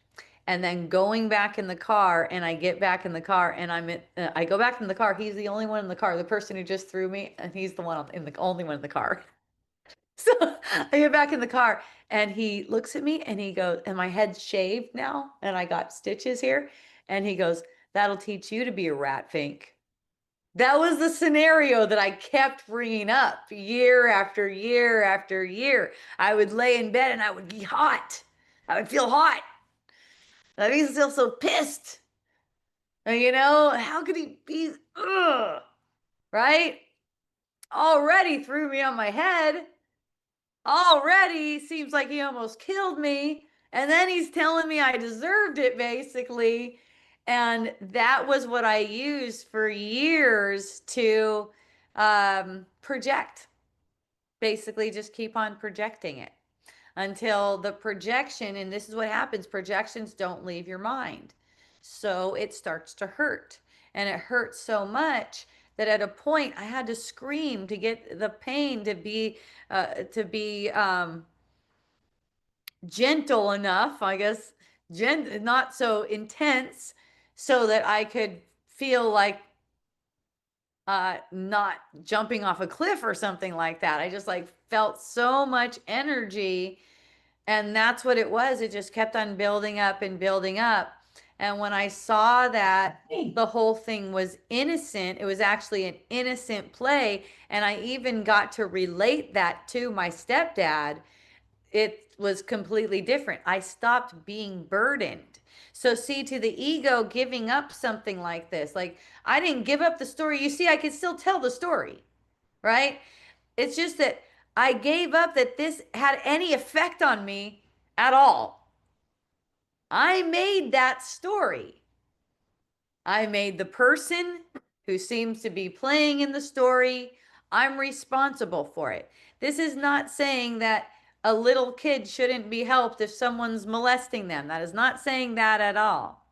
And then going back in the car, and I get back in the car, and I go back in the car. He's the only one in the car, the person who just threw me, and he's the one in the only one in the car. So I get back in the car, and he looks at me, and he goes, and my head's shaved now, and I got stitches here, and he goes, "That'll teach you to be a rat fink." That was the scenario that I kept bringing up year after year after year. I would lay in bed and I would be hot. I would feel hot. I was still so pissed. How could he be, right? Already threw me on my head. Already seems like he almost killed me. And then he's telling me I deserved it, basically. And that was what I used for years to project. Basically, just keep on projecting it until the projection, and this is what happens, projections don't leave your mind. So it starts to hurt. And it hurts so much that at a point I had to scream to get the pain to be gentle enough, I guess, not so intense, so that I could feel like not jumping off a cliff or something like that. I just like felt so much energy, and that's what it was. It just kept on building up and building up. And when I saw that the whole thing was innocent, it was actually an innocent play, and I even got to relate that to my stepdad, it was completely different. I stopped being burdened. So, see, to the ego giving up something like this, like I didn't give up the story. You see, I could still tell the story, right? It's just that I gave up that this had any effect on me at all. I made that story. I made the person who seems to be playing in the story, I'm responsible for it. This is not saying that a little kid shouldn't be helped if someone's molesting them. That is not saying that at all.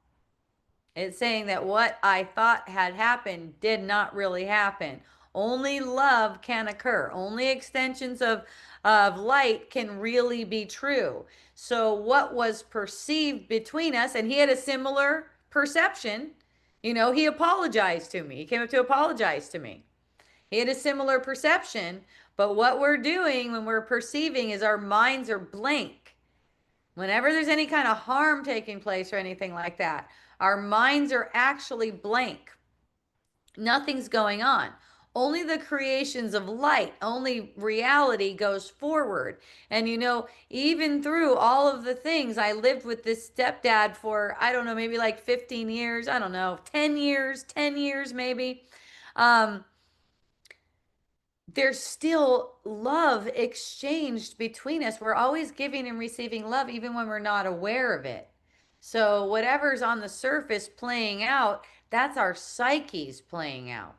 It's saying that what I thought had happened did not really happen. Only love can occur. Only extensions of light can really be true. So what was perceived between us, and he had a similar perception. He apologized to me. He came up to apologize to me. He had a similar perception, but what we're doing when we're perceiving is our minds are blank. Whenever there's any kind of harm taking place or anything like that, our minds are actually blank. Nothing's going on. Only the creations of light, only reality goes forward. And even through all of the things, I lived with this stepdad for, I don't know, maybe like 15 years, I don't know, 10 years maybe. there's still love exchanged between us. We're always giving and receiving love, even when we're not aware of it. So, whatever's on the surface playing out, that's our psyches playing out.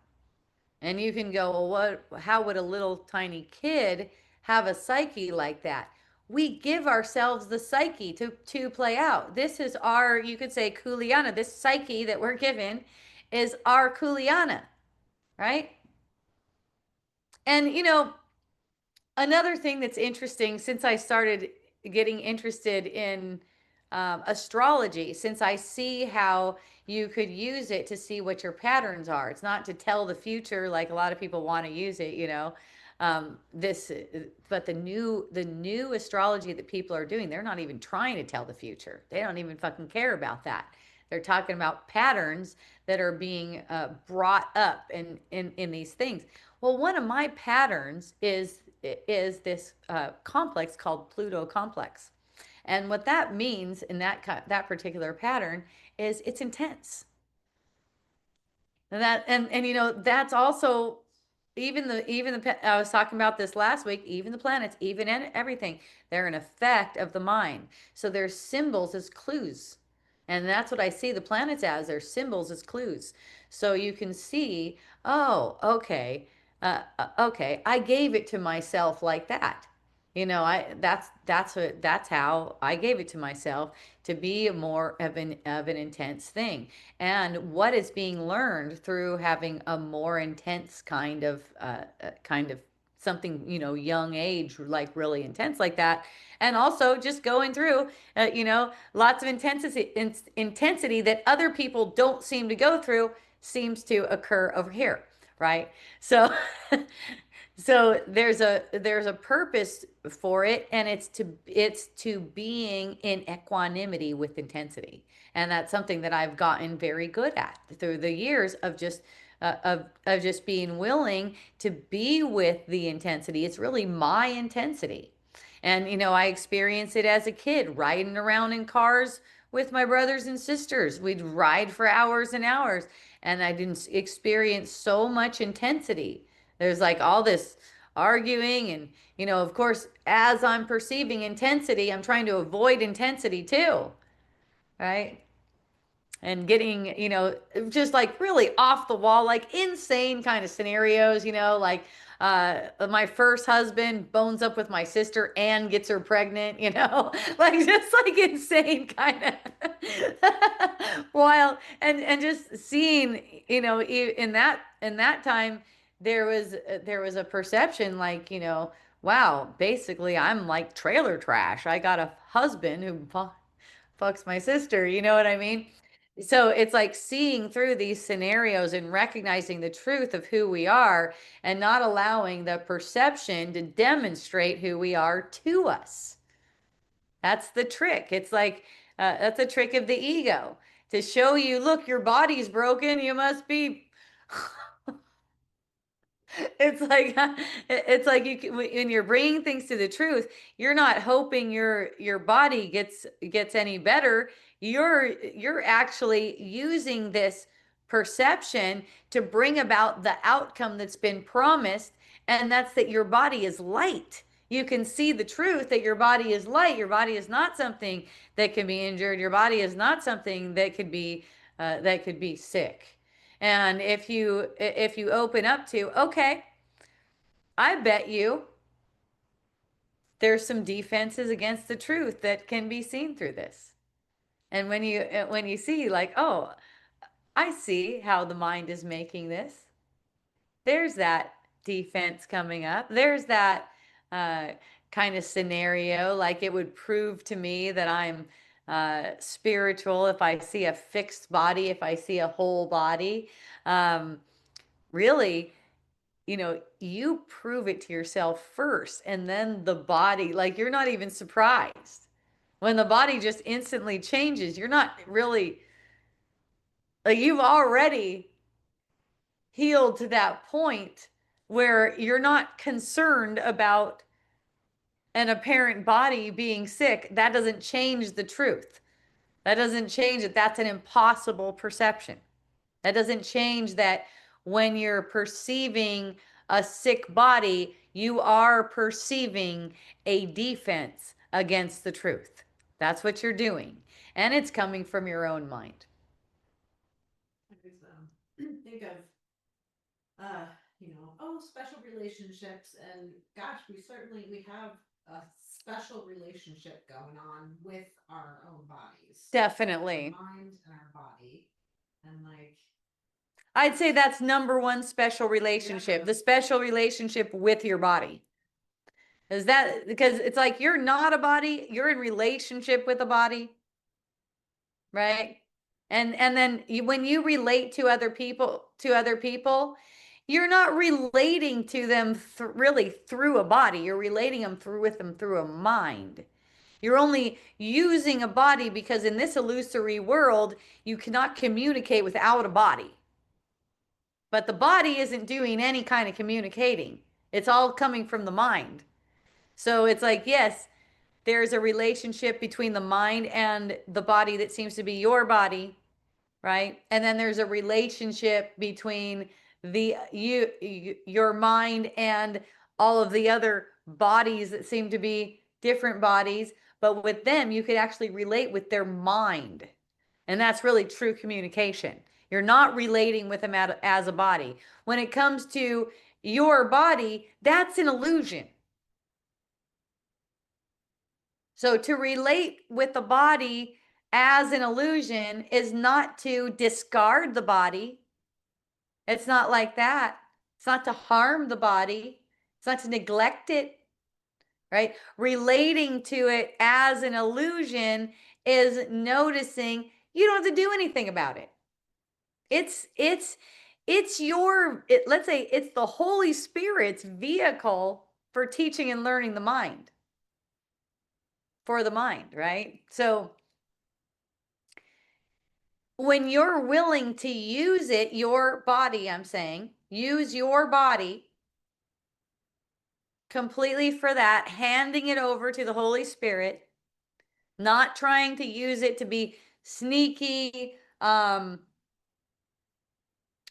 And you can go, well, how would a little tiny kid have a psyche like that? We give ourselves the psyche to play out. This is our, you could say, kuliana. This psyche that we're given is our kuliana, right? And, another thing that's interesting since I started getting interested in astrology, since I see how you could use it to see what your patterns are. It's not to tell the future like a lot of people want to use it, this, but the new astrology that people are doing, they're not even trying to tell the future. They don't even fucking care about that. They're talking about patterns that are being brought up in these things. Well, one of my patterns is this complex called Pluto complex. And what that means in that particular pattern is it's intense. And that's also even the I was talking about this last week, even the planets, even everything, they're an effect of the mind. So there's symbols as clues. And that's what I see the planets as. They're symbols as clues. So you can see, oh, okay, I gave it to myself like that. I that's how I gave it to myself to be more of an intense thing. And what is being learned through having a more intense kind of something, young age, like really intense like that, and also just going through, lots of intensity that other people don't seem to go through seems to occur over here, right? So so there's a purpose for it, and it's to being in equanimity with intensity. And that's something that I've gotten very good at through the years of just being willing to be with the intensity. It's really my intensity. And I experienced it as a kid riding around in cars with my brothers and sisters. We'd ride for hours and hours, and I didn't experience so much intensity. There's like all this arguing, and of course, as I'm perceiving intensity, I'm trying to avoid intensity too, right? And getting, just like really off the wall, like insane kind of scenarios, like my first husband bones up with my sister and gets her pregnant, like just like insane kind of while and just seeing, in that time there was a perception like, wow, basically I'm like trailer trash. I got a husband who fucks my sister, you know what I mean? So it's like seeing through these scenarios and recognizing the truth of who we are and not allowing the perception to demonstrate who we are to us. That's the trick. It's like, that's a trick of the ego to show you, look, your body's broken. You must be it's like it's like when you're bringing things to the truth, you're not hoping your body gets any better. You're actually using this perception to bring about the outcome that's been promised, and that's that your body is light. You can see the truth that your body is light. Your body is not something that can be injured. Your body is not something that could be sick. And if you open up to, okay, I bet you there's some defenses against the truth that can be seen through this. And when you see like, oh, I see how the mind is making this. There's that defense coming up. There's that uh, kind of scenario. Like it would prove to me that I'm spiritual if I see a fixed body, if I see a whole body. Um, really, you prove it to yourself first, and then the body, like you're not even surprised. When the body just instantly changes, you're not really, like you've already healed to that point where you're not concerned about an apparent body being sick. That doesn't change the truth. That doesn't change it. That's an impossible perception. That doesn't change that when you're perceiving a sick body, you are perceiving a defense against the truth. That's what you're doing. And it's coming from your own mind. Think of oh, special relationships, and gosh, we have a special relationship going on with our own bodies. Definitely. Our mind and our body. And like I'd say that's number one special relationship, the special relationship with your body. Is that because it's like you're not a body, you're in relationship with a body, right? And then when you relate to other people, you're not relating to them really through a body. You're relating them with them through a mind. You're only using a body because in this illusory world, you cannot communicate without a body. But the body isn't doing any kind of communicating. It's all coming from the mind. So it's like, yes, there's a relationship between the mind and the body that seems to be your body, right? And then there's a relationship between your mind and all of the other bodies that seem to be different bodies, but with them you could actually relate with their mind. And that's really true communication. You're not relating with them as a body. When it comes to your body, that's an illusion. So to relate with the body as an illusion is not to discard the body. It's not like that. It's not to harm the body. It's not to neglect it, right? Relating to it as an illusion is noticing you don't have to do anything about it. It's your, let's say it's the Holy Spirit's vehicle for teaching and learning the mind. For the mind, right? So when you're willing to use it, your body, I'm saying, use your body completely for that, handing it over to the Holy Spirit, not trying to use it to be sneaky,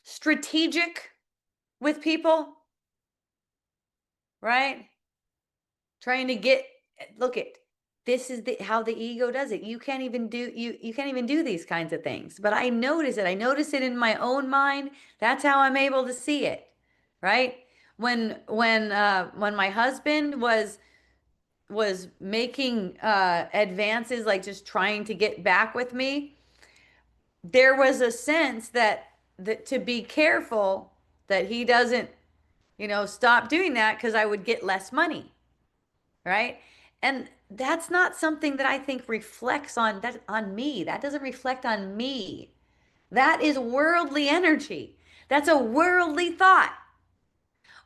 strategic with people, right? Trying to get, look at, this is how the ego does it. You can't even do these kinds of things. But I notice it. I notice it in my own mind. That's how I'm able to see it, right? When my husband was making advances, like just trying to get back with me, there was a sense that to be careful that he doesn't, stop doing that because I would get less money, right? And that's not something that I think reflects on me. That doesn't reflect on me. That is worldly energy. That's a worldly thought.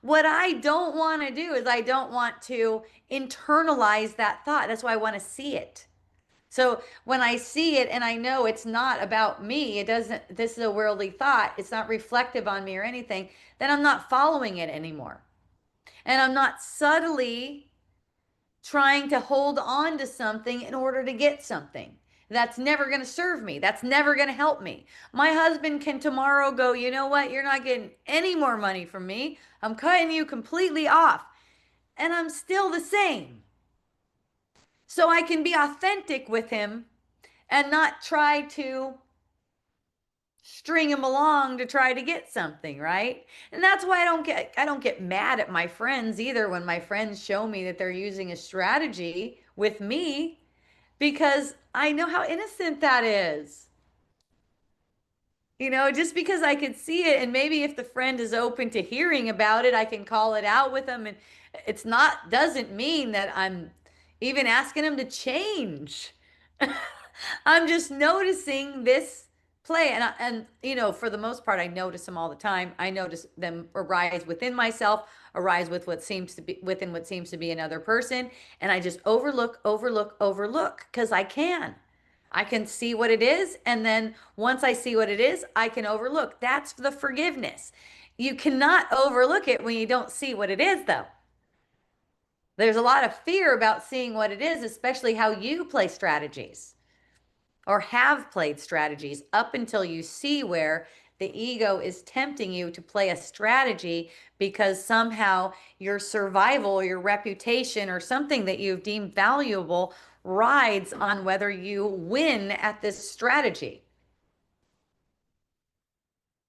What I don't want to do is I don't want to internalize that thought. That's why I want to see it. So when I see it and I know it's not about me, this is a worldly thought, it's not reflective on me or anything, then I'm not following it anymore. And I'm not subtly trying to hold on to something in order to get something. That's never going to serve me. That's never going to help me. My husband can tomorrow go, you know what? You're not getting any more money from me. I'm cutting you completely off. And I'm still the same. So I can be authentic with him and not try to string him along to try to get something, right? And that's why I don't get mad at my friends either when my friends show me that they're using a strategy with me, because I know how innocent that is. Just because I could see it, and maybe if the friend is open to hearing about it, I can call it out with them, and doesn't mean that I'm even asking them to change. I'm just noticing this play, and for the most part I notice them all the time. I notice them arise within myself, arise with what seems to be another person, and I just overlook because I can see what it is, and then once I see what it is, I can overlook. That's the forgiveness. You cannot overlook it when you don't see what it is, though. There's a lot of fear about seeing what it is, especially how you play strategies or have played strategies up until you see where The ego is tempting you to play a strategy because somehow your survival, your reputation, or something that you've deemed valuable rides on whether you win at this strategy.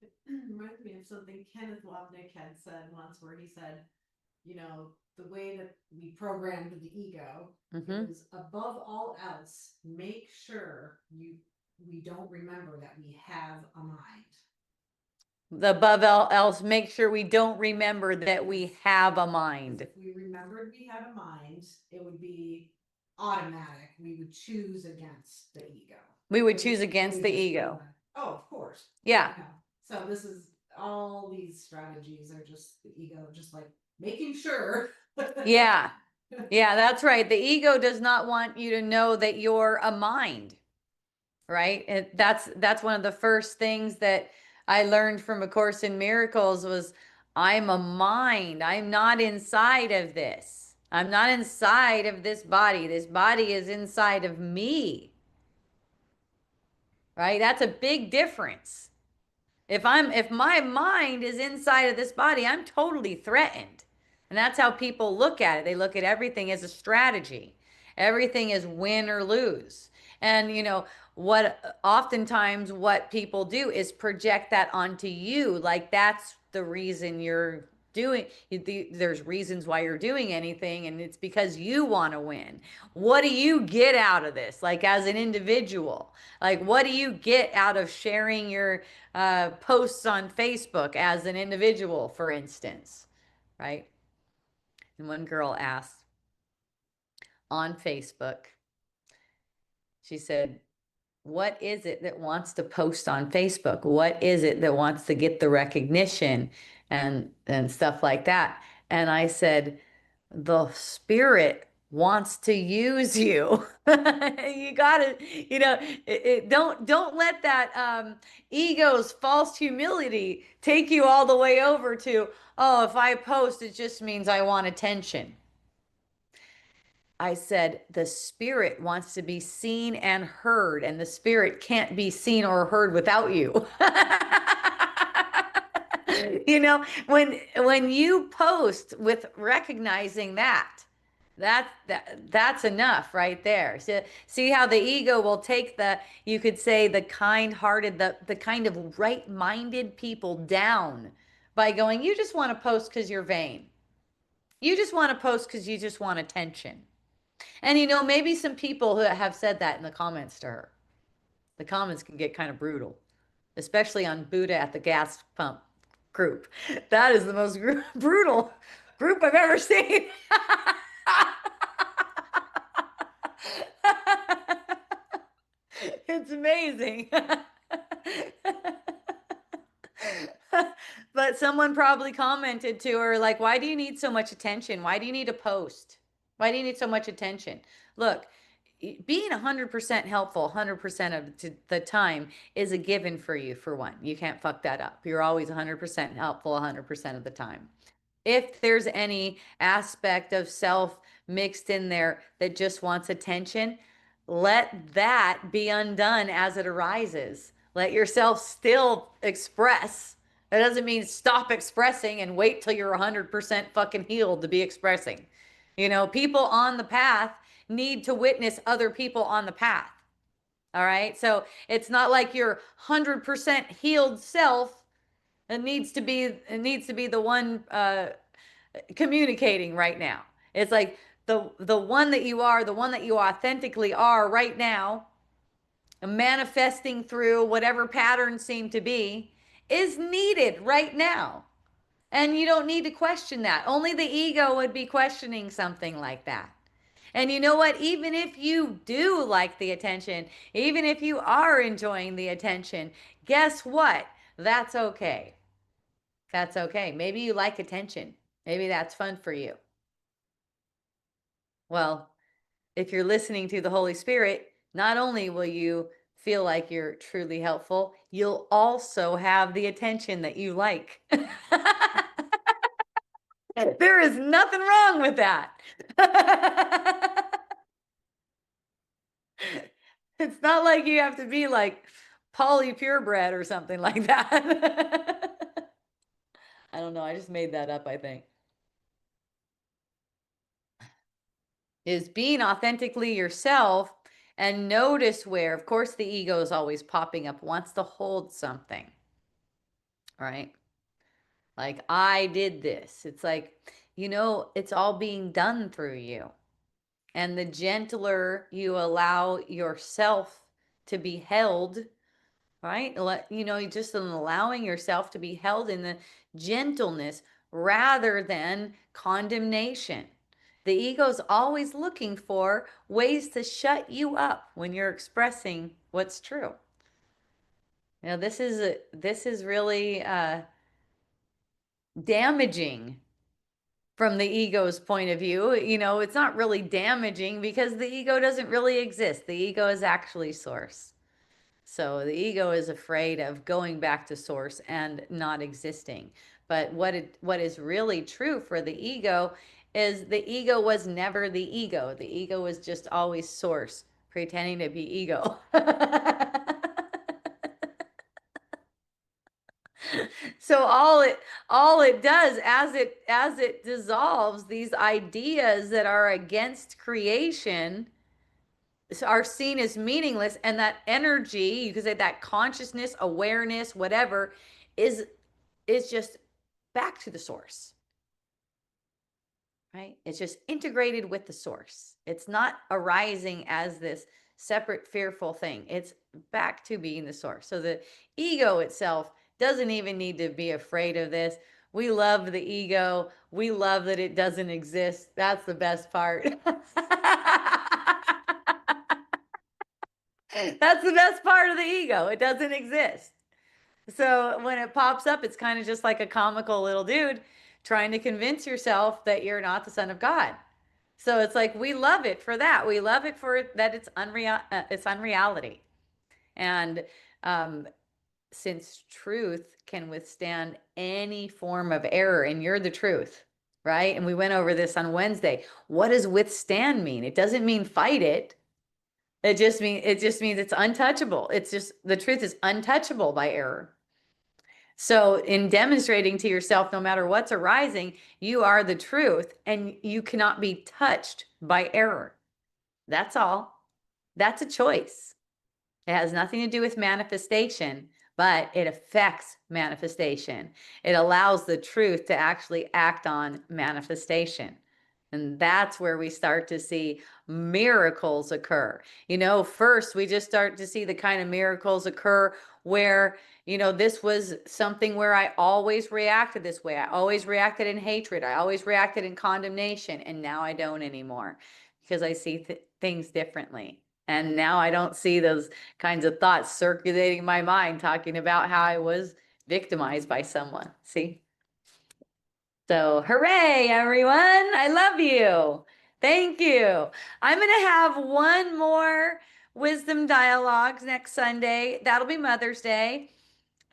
It reminds me of something Kenneth Wapnick had said once, where he said, you know, the way that we programmed the ego is, above all else, make sure we don't remember that we have a mind. Above all else, make sure we don't remember that we have a mind. If we remembered we had a mind, it would be automatic. We would choose against the ego. We would choose against the ego. Oh, of course. Yeah. So this is, all these strategies are just the ego, just like making sure. Yeah. Yeah, that's right. The ego does not want you to know that you're a mind, right? That's one of the first things that I learned from A Course in Miracles was, I'm a mind. I'm not inside of this. I'm not inside of this body. This body is inside of me. Right? That's a big difference. If my mind is inside of this body, I'm totally threatened. And that's how people look at it. They look at everything as a strategy. Everything is win or lose. And what oftentimes what people do is project that onto you, like that's the reason you're doing, there's reasons why you're doing anything, and it's because you want to win. What do you get out of this, like as an individual? Like, what do you get out of sharing your posts on Facebook as an individual, for instance, right? And one girl asked on Facebook, she said, what is it that wants to post on Facebook? What is it that wants to get the recognition and stuff like that? And I said, the spirit wants to use you. You gotta, don't let that ego's false humility take you all the way over to, oh, if I post, it just means I want attention. I said, the spirit wants to be seen and heard, and the spirit can't be seen or heard without you. When you post with recognizing that's enough right there. So see how the ego will take you could say the kind-hearted, the kind of right-minded people down by going, you just want to post because you're vain. You just want to post because you just want attention. And maybe some people who have said that in the comments to her. The comments can get kind of brutal, especially on Buddha at the gas pump group. That is the most brutal group I've ever seen. It's amazing. But someone probably commented to her, like, why do you need so much attention? Why do you need a post? Why do you need so much attention? Look, being 100% helpful 100% of the time is a given for you, for one. You can't fuck that up. You're always 100% helpful 100% of the time. If there's any aspect of self mixed in there that just wants attention, let that be undone as it arises. Let yourself still express. That doesn't mean stop expressing and wait till you're 100% fucking healed to be expressing. People on the path need to witness other people on the path. All right. So it's not like your 100% healed self needs to be the one communicating right now. It's like the one that you are, the one that you authentically are right now, manifesting through whatever patterns seem to be, is needed right now. And you don't need to question that. Only the ego would be questioning something like that. And you know what? Even if you do like the attention, even if you are enjoying the attention, guess what? That's okay. That's okay. Maybe you like attention. Maybe that's fun for you. Well, if you're listening to the Holy Spirit, not only will you feel like you're truly helpful, you'll also have the attention that you like. There is nothing wrong with that. It's not like you have to be like poly purebred or something like that. I don't know. I just made that up, I think. Is being authentically yourself and notice where, of course, the ego is always popping up, wants to hold something, right? Like, I did this. It's like, it's all being done through you. And the gentler you allow yourself to be held, right? Just in allowing yourself to be held in the gentleness rather than condemnation. The ego's always looking for ways to shut you up when you're expressing what's true. This is really damaging from the ego's point of view. It's not really damaging because the ego doesn't really exist. The ego is actually source. So the ego is afraid of going back to source and not existing. But what is really true for the ego is the ego was never the ego. The ego was just always source, pretending to be ego. So all it does as it dissolves these ideas that are against creation are seen as meaningless, and that energy, you could say that consciousness, awareness, whatever, is just back to the source, right? It's just integrated with the source. It's not arising as this separate fearful thing. It's back to being the source. So the ego itself doesn't even need to be afraid of this. We love the ego. We love that it doesn't exist. That's the best part. That's the best part of the ego. It doesn't exist. So when it pops up, it's kind of just like a comical little dude trying to convince yourself that you're not the son of God. So it's like we love it for that. We love it for that it's unreal. It's unreality, and um, since truth can withstand any form of error, and you're the truth, right? And we went over this on Wednesday. What does withstand mean? It doesn't mean fight it. It just means it's untouchable. It's just the truth is untouchable by error. So in demonstrating to yourself, no matter what's arising, you are the truth and you cannot be touched by error. That's all. That's a choice. It has nothing to do with manifestation, but it affects manifestation. It allows the truth to actually act on manifestation. And that's where we start to see miracles occur. First, we just start to see the kind of miracles occur where, this was something where I always reacted this way. I always reacted in hatred. I always reacted in condemnation. And now I don't anymore because I see things differently. And now I don't see those kinds of thoughts circulating in my mind talking about how I was victimized by someone. See? So, hooray, everyone. I love you. Thank you. I'm going to have one more wisdom dialogues next Sunday. That'll be Mother's Day.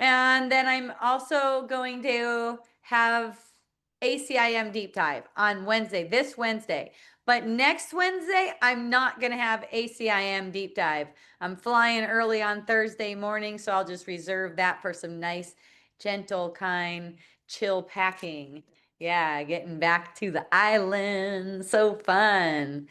And then I'm also going to have ACIM deep dive on Wednesday, this Wednesday. But next Wednesday, I'm not going to have ACIM deep dive. I'm flying early on Thursday morning, so I'll just reserve that for some nice, gentle, kind, chill packing. Yeah, getting back to the island. So fun.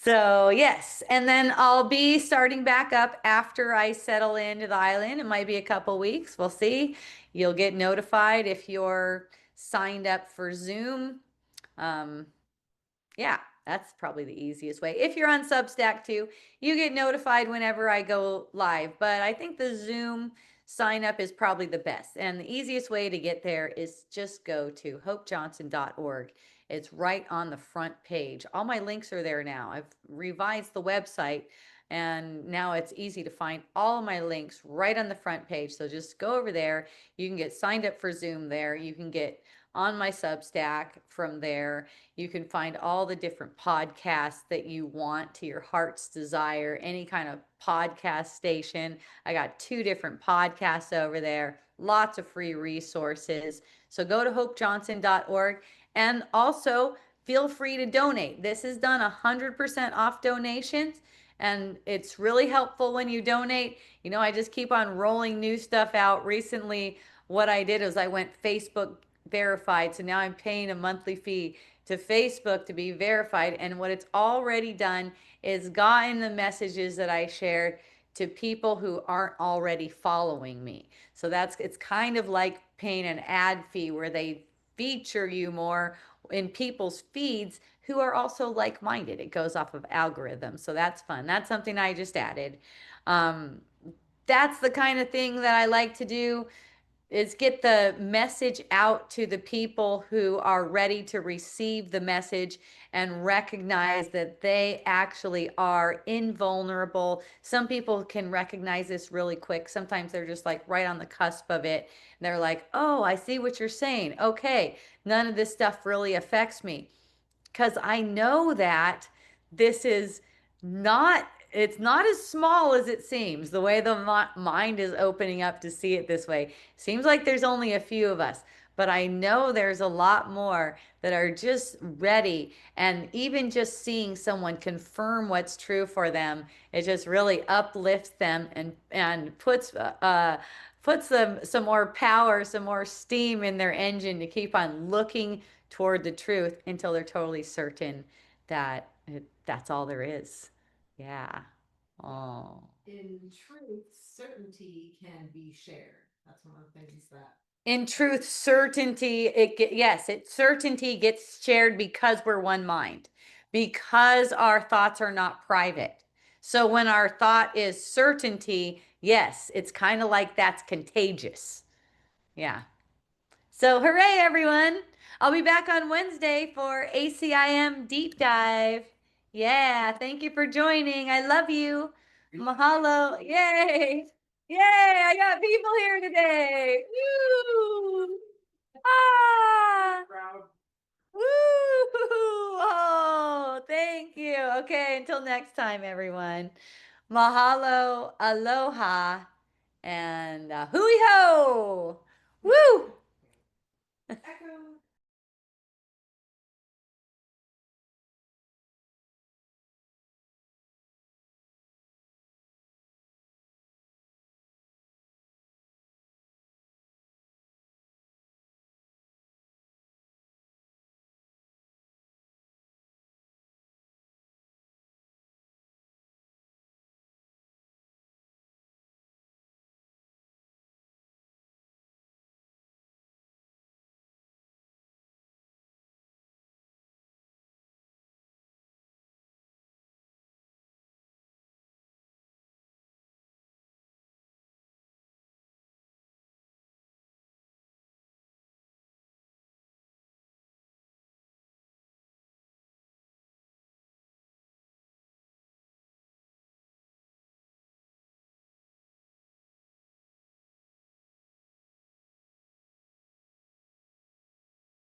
So, yes. And then I'll be starting back up after I settle into the island. It might be a couple weeks. We'll see. You'll get notified if you're signed up for Zoom. Yeah, that's probably the easiest way. If you're on Substack too, you get notified whenever I go live. But I think the Zoom sign up is probably the best. And the easiest way to get there is just go to hopejohnson.org. It's right on the front page. All my links are there now. I've revised the website and now it's easy to find all my links right on the front page. So just go over there. You can get signed up for Zoom there. You can get on my Substack from there. You can find all the different podcasts that you want to your heart's desire, any kind of podcast station. I got 2 different podcasts over there, lots of free resources. So go to hopejohnson.org and also feel free to donate. This is done 100% off donations. And it's really helpful when you donate. You know, I just keep on rolling new stuff out. Recently, what I did is I went Facebook verified. So now I'm paying a monthly fee to Facebook to be verified. And what it's already done is gotten the messages that I shared to people who aren't already following me. So it's kind of like paying an ad fee where they feature you more in people's feeds who are also like-minded. It goes off of algorithms. So that's fun. That's something I just added. Um, that's the kind of thing that I like to do, is get the message out to the people who are ready to receive the message and recognize that they actually are invulnerable. Some people can recognize this really quick. Sometimes they're just like right on the cusp of it. And they're like, oh, I see what you're saying. Okay, none of this stuff really affects me, because I know that this is not, it's not as small as it seems. The way the mind is opening up to see it this way, seems like there's only a few of us, but I know there's a lot more that are just ready. And even just seeing someone confirm what's true for them, it just really uplifts them and puts them some more power, some more steam in their engine to keep on looking toward the truth until they're totally certain that that's all there is. Yeah. Oh. In truth, certainty can be shared. That's one of the things that. In truth, certainty, certainty gets shared because we're one mind, because our thoughts are not private. So when our thought is certainty, yes, it's kind of like that's contagious. Yeah. So hooray, everyone. I'll be back on Wednesday for ACIM Deep Dive. Yeah, thank you for joining. I love you. Mahalo. Yay. Yay, I got people here today. Woo. Ah. Woo. Oh, thank you. Okay, until next time, everyone. Mahalo, aloha, and hui ho. Woo. Echo.